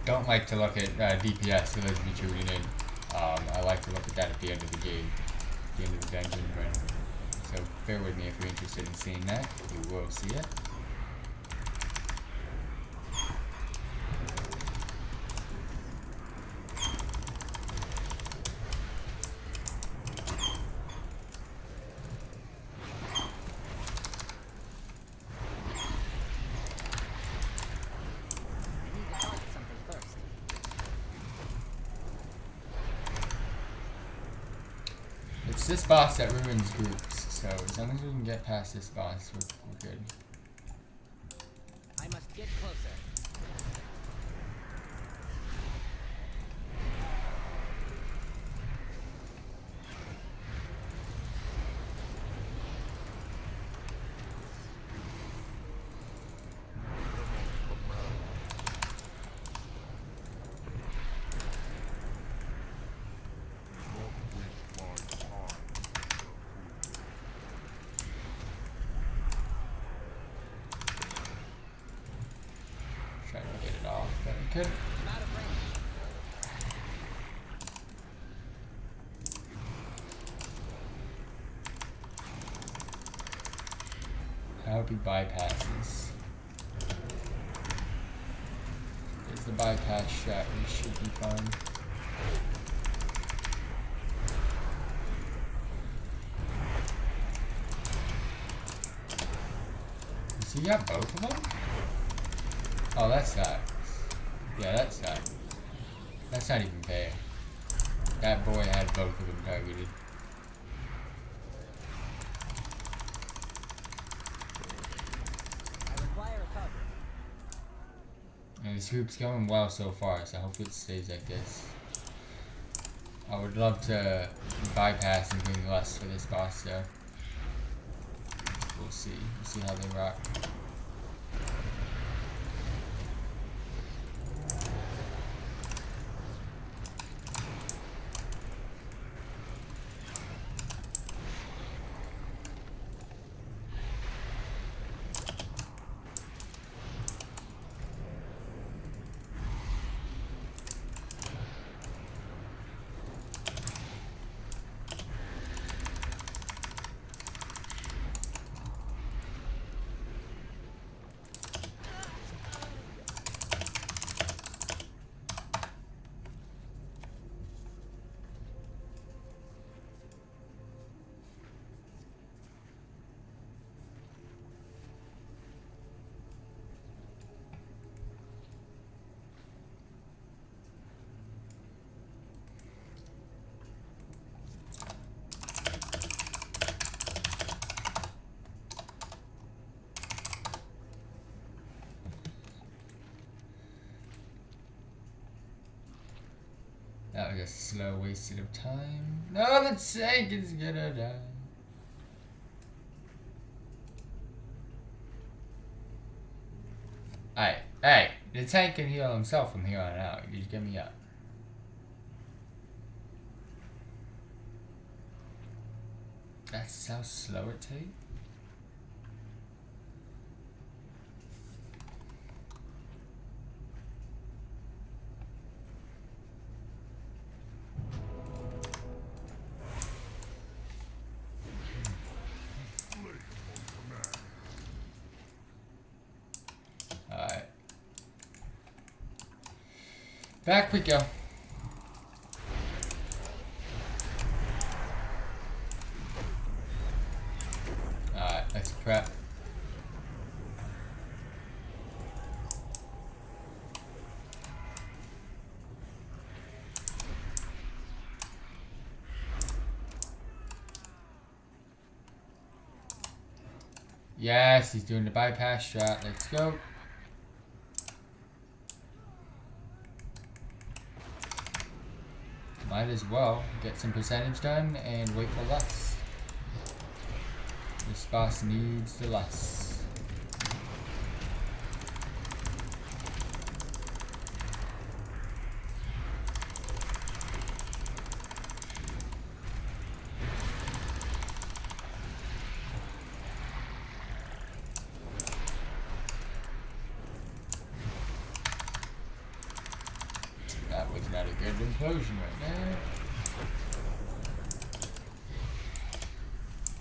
Don't like to look at DPS for those of you tuning in. I like to look at that at the end of the game, at the end of the dungeon run. So bear with me if you're interested in seeing that. You will see it. It's this boss that ruins groups, so as long as we can get past this boss, we're good. I must get closer. Trying to get it off, but I couldn't. I'm out of range. How he bypasses. There's the bypass strat, which should be fun. Does he got both of them? Oh, that's that. Yeah, that's that. That's not even fair. That boy had both of them targeted. I require a cover. And this group's going well so far, so hopefully it stays like this. I would love to bypass and bring less for this boss though. We'll see. We'll see how they rock. That was a slow wasted of time. No, the tank is gonna die. Alright, hey, the tank can heal himself from here on out. You just get me up. That's how slow it takes. Back we go. Alright, let's prep. Yes, he's doing the bypass strat. Let's go. Might as well get some percentage done and wait for less. This boss needs the less. That was not a good implosion right there.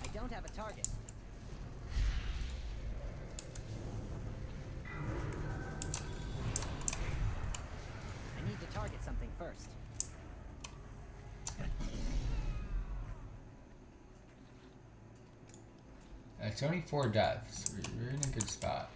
I don't have a target. I need to target something first. It's only 4 deaths. We're in a good spot.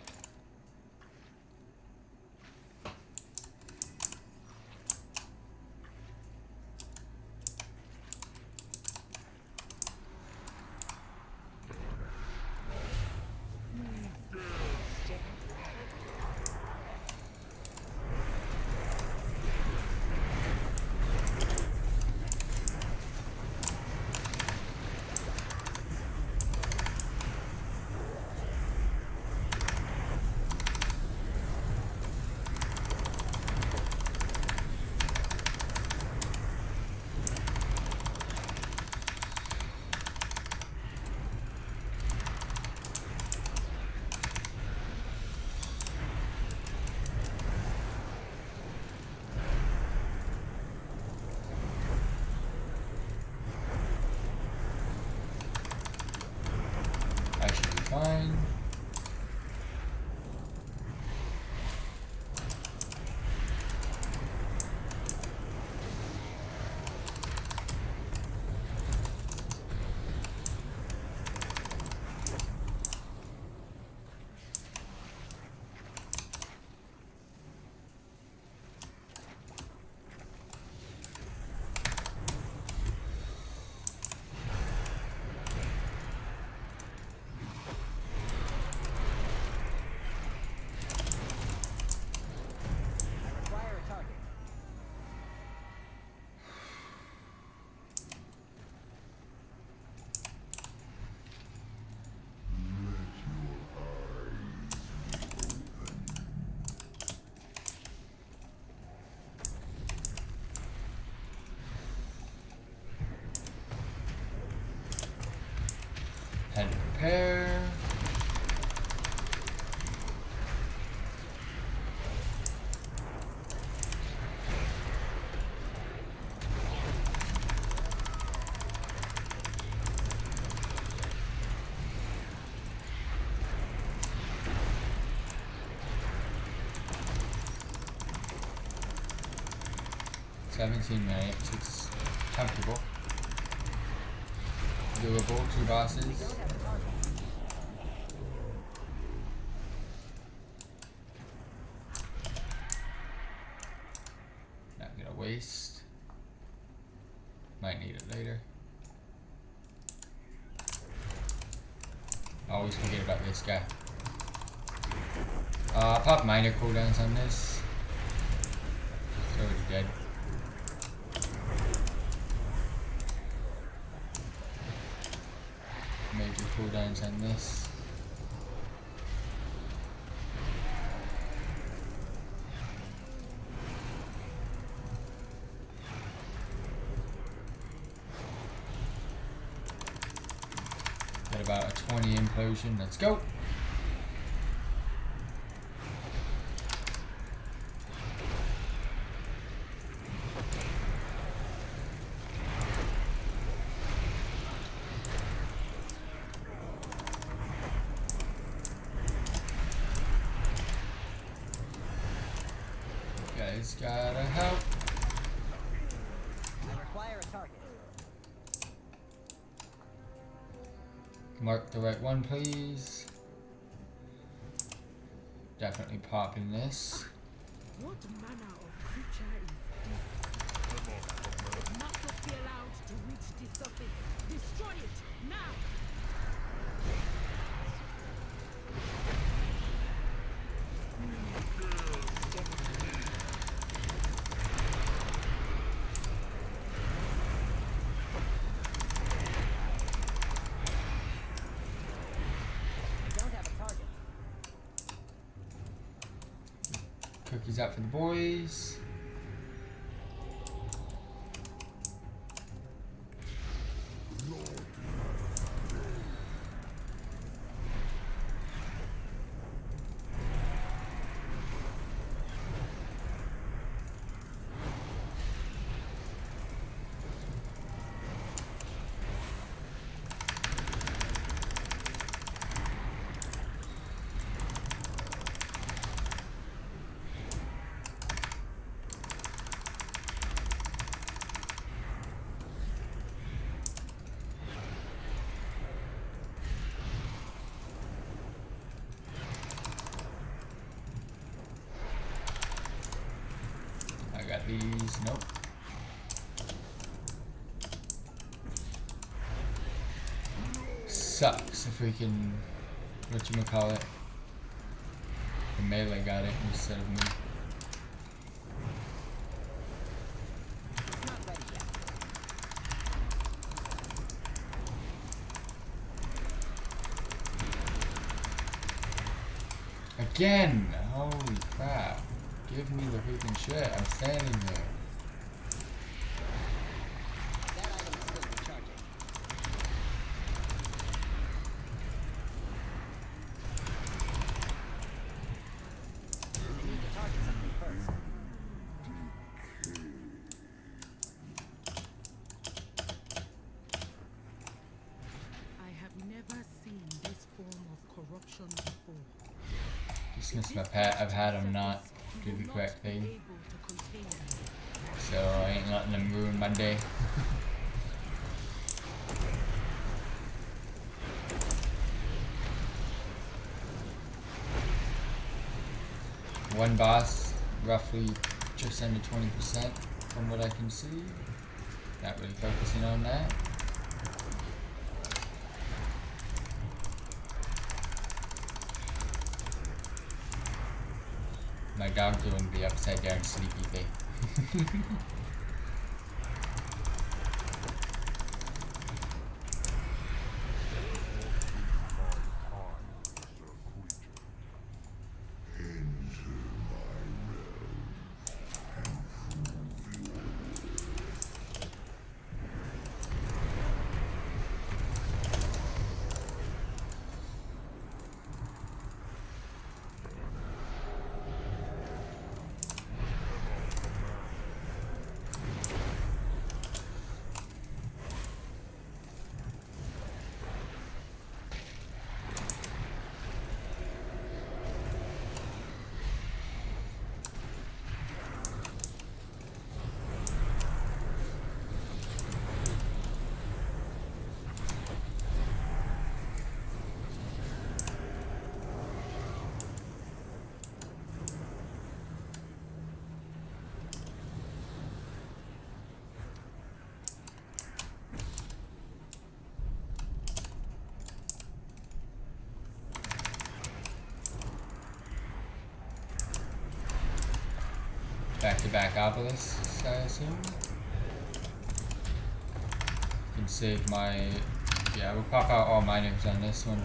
repair. $17 minutes, it's comfortable. Doable, 2 bosses. Not gonna waste. Might need it later. Always forget about this guy. Pop minor cooldowns on this. It's already dead. Major cooldowns on this. Got about a 20 implosion. Let's go. Guys gotta help. I require a target. Mark the right one, please. Definitely popping this. What manner of creature is this? It must not be allowed to reach the surface. Destroy it now! Cookies out for the boys. These, nope. Sucks if we can, whatchamacallit, the melee got it instead of me. Not ready yet. Again! Holy crap. Give me the freaking shit. I'm standing there. That item is still recharging. I need to target something first. I have never seen this form of corruption before. Dismiss my pet. I've had him not do the correct thing. So I ain't letting them ruin my day. One boss, roughly just under 20% from what I can see. Not really focusing on that. My dog doing the upside down sleepy thing. back-to-back obelisks, I assume. Can save my... Yeah, we'll pop out all miners on this one.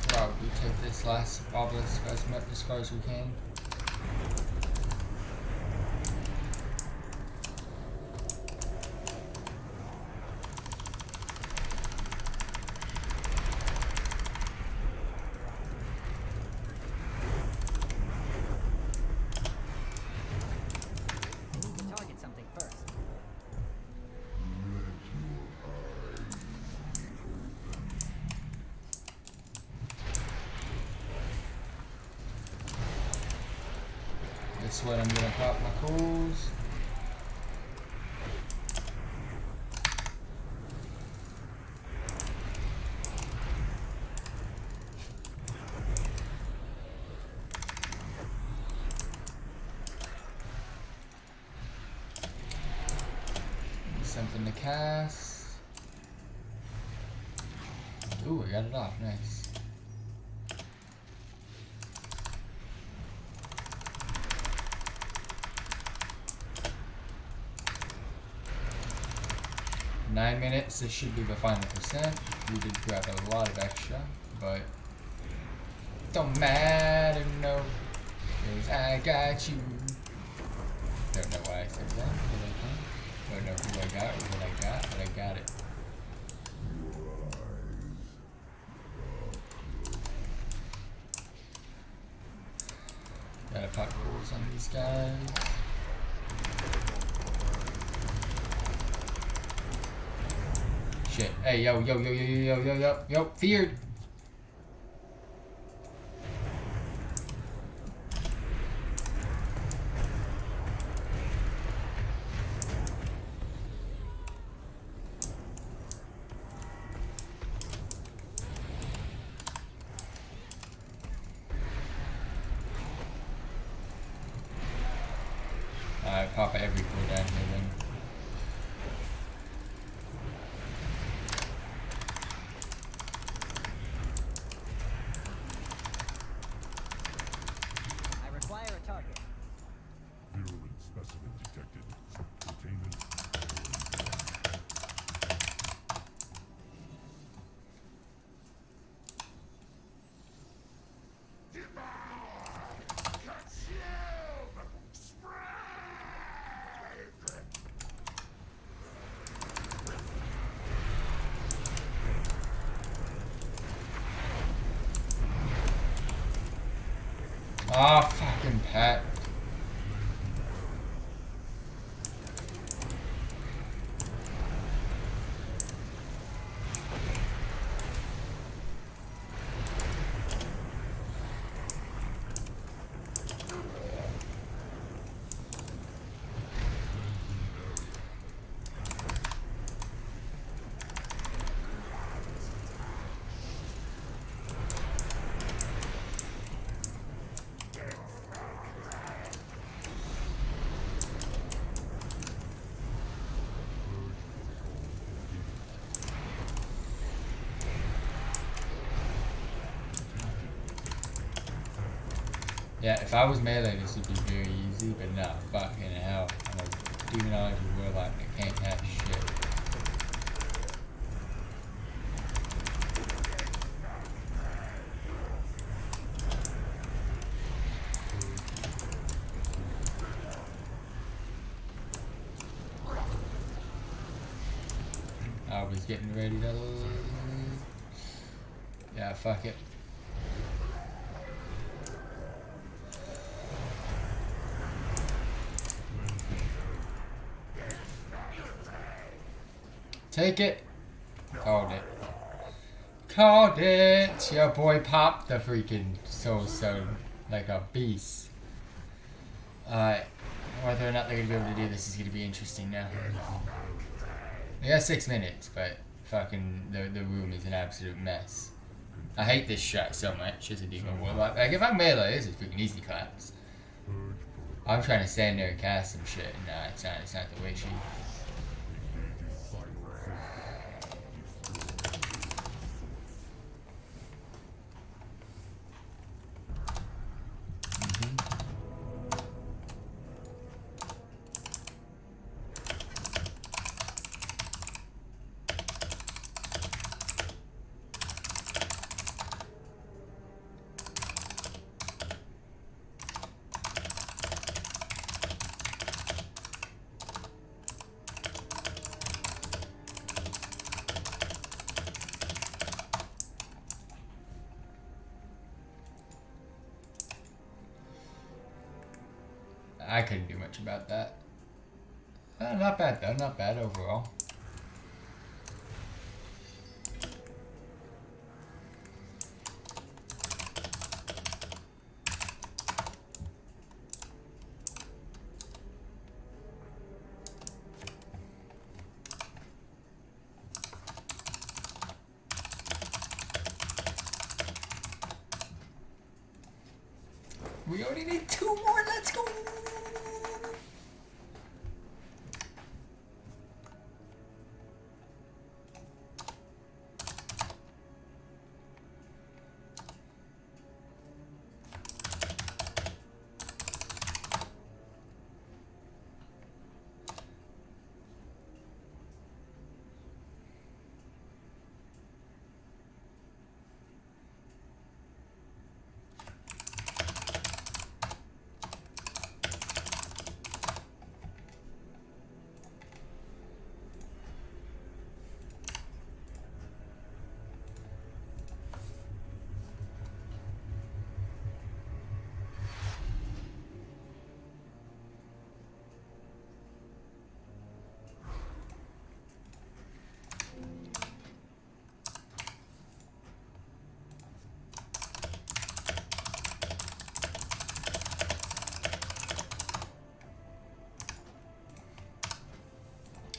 Probably take this last obelisk as far as we can. Need to target something first. This is what I'm gonna pop my coals. Something to cast. Ooh, I got it off. Nice. Nine minutes, this should be the final percent. We did grab a lot of extra, but don't matter, no, 'cause I got you. Don't know why I said that, but I can. Don't know who I got or what I got, but I got it. Gotta pop goals on these guys. Shit. Hey, yo, feared. Alright, pop every cool down here then. Ah, fucking Pat. Yeah, if I was melee, this would be very easy, but no, fucking hell. I'm a demonology warlock that can't have shit. I was getting ready to... Yeah, fuck it. Take it. Called it. Called it! Your boy popped the freaking soul stone like a beast. Whether or not they're gonna be able to do this is gonna be interesting now. We got 6 minutes, but fucking the room is an absolute mess. I hate this strat so much as a demon warlock. Like, if I'm melee, this is freaking easy claps. I'm trying to stand there and cast some shit. Nah, it's not the way, chief. I couldn't do much about that. Not bad though, not bad overall. We only need 2 more, let's go!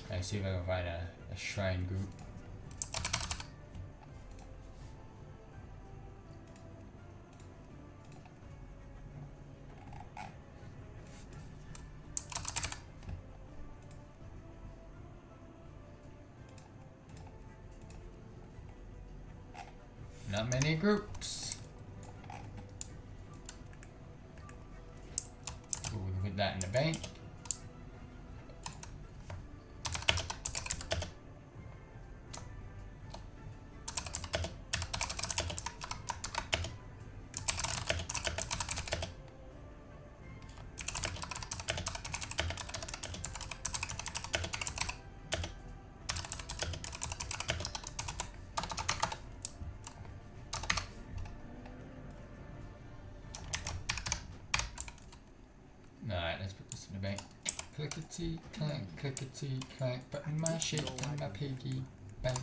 Let's see if I can find a shrine group. Not many groups. Ooh, we can put that in the bank. Alright, let's put this in the bank. Clickety clank, putting my shit in my piggy bank.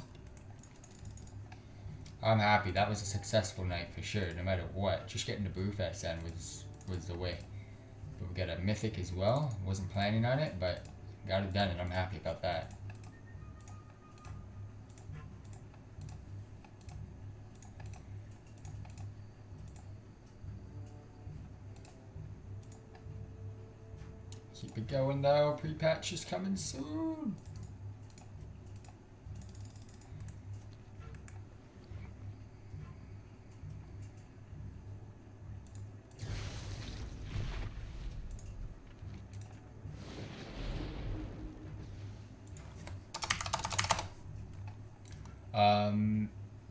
I'm happy, that was a successful night for sure, no matter what. Just getting the Brewfest done was the way. But we got a mythic as well. Wasn't planning on it, but got it done and I'm happy about that. Keep it going though, pre-patch is coming soon.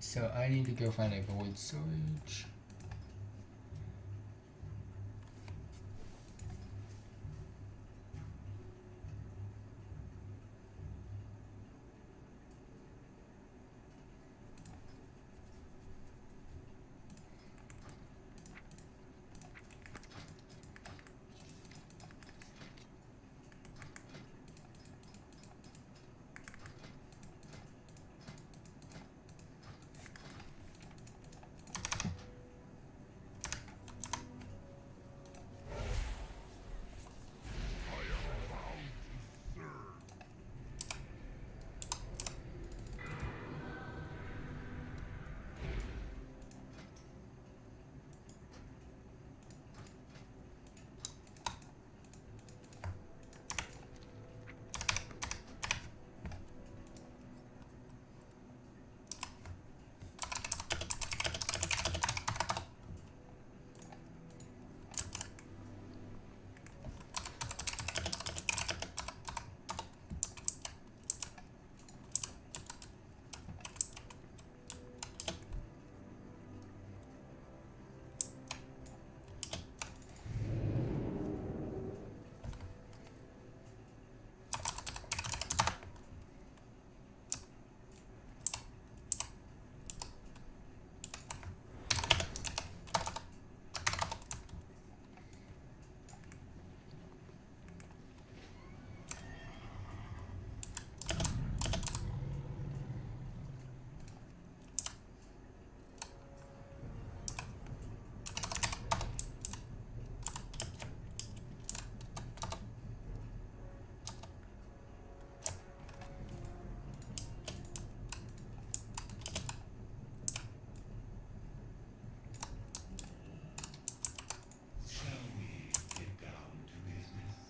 So I need to go find a void storage.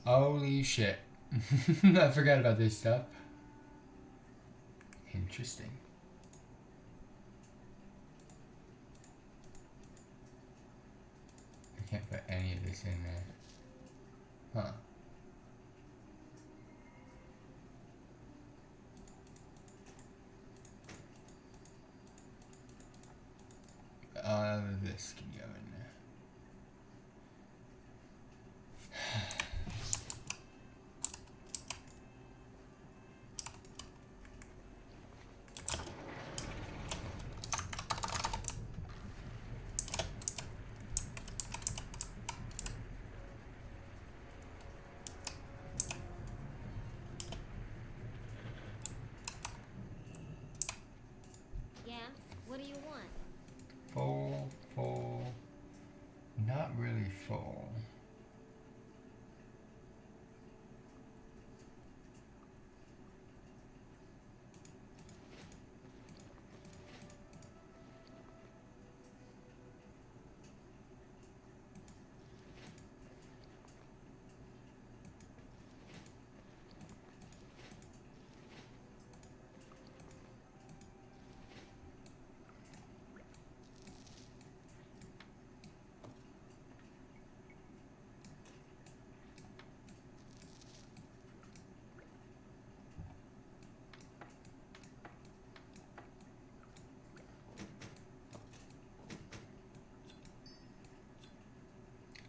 Holy shit. I forgot about this stuff. Interesting. I can't put any of this in there. Huh. This can go in there. Yeah, what do you want? Full, not really full.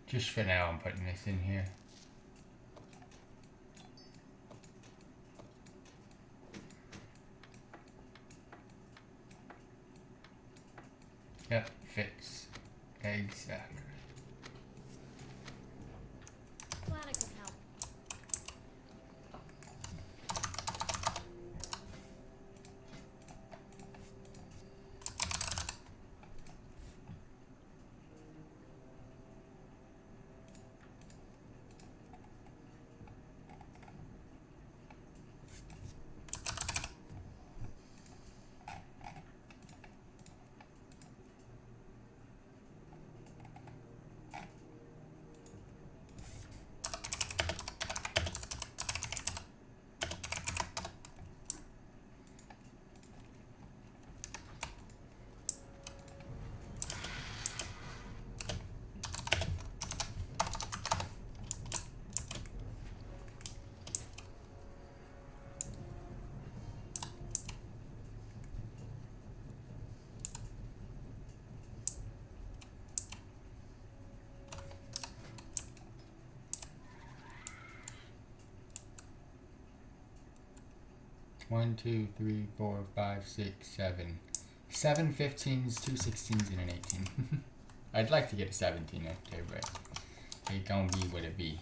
Just for now, I'm putting this in here. Yep, fits. Exactly. Glad I could help. One, 2, 3, 4, 5, 6, 7. 7 15s, 2 16s, and an 18. I'd like to get a 17 up there, but it gonna be what it be.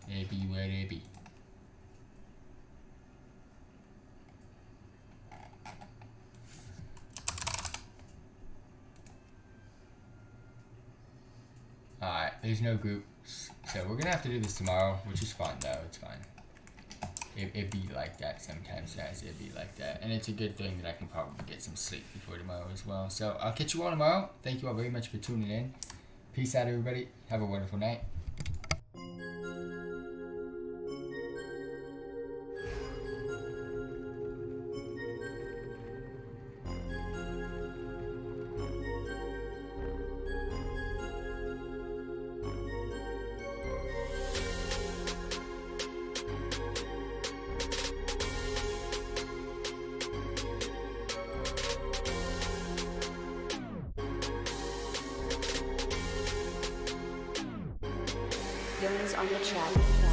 It be what it be. Alright, there's no groups, so we're gonna have to do this tomorrow, which is fun though, it's fine. It be like that sometimes, guys, it be like that. And it's a good thing that I can probably get some sleep before tomorrow as well. So I'll catch you all tomorrow. Thank you all very much for tuning in. Peace out, everybody. Have a wonderful night. Young's on the chat.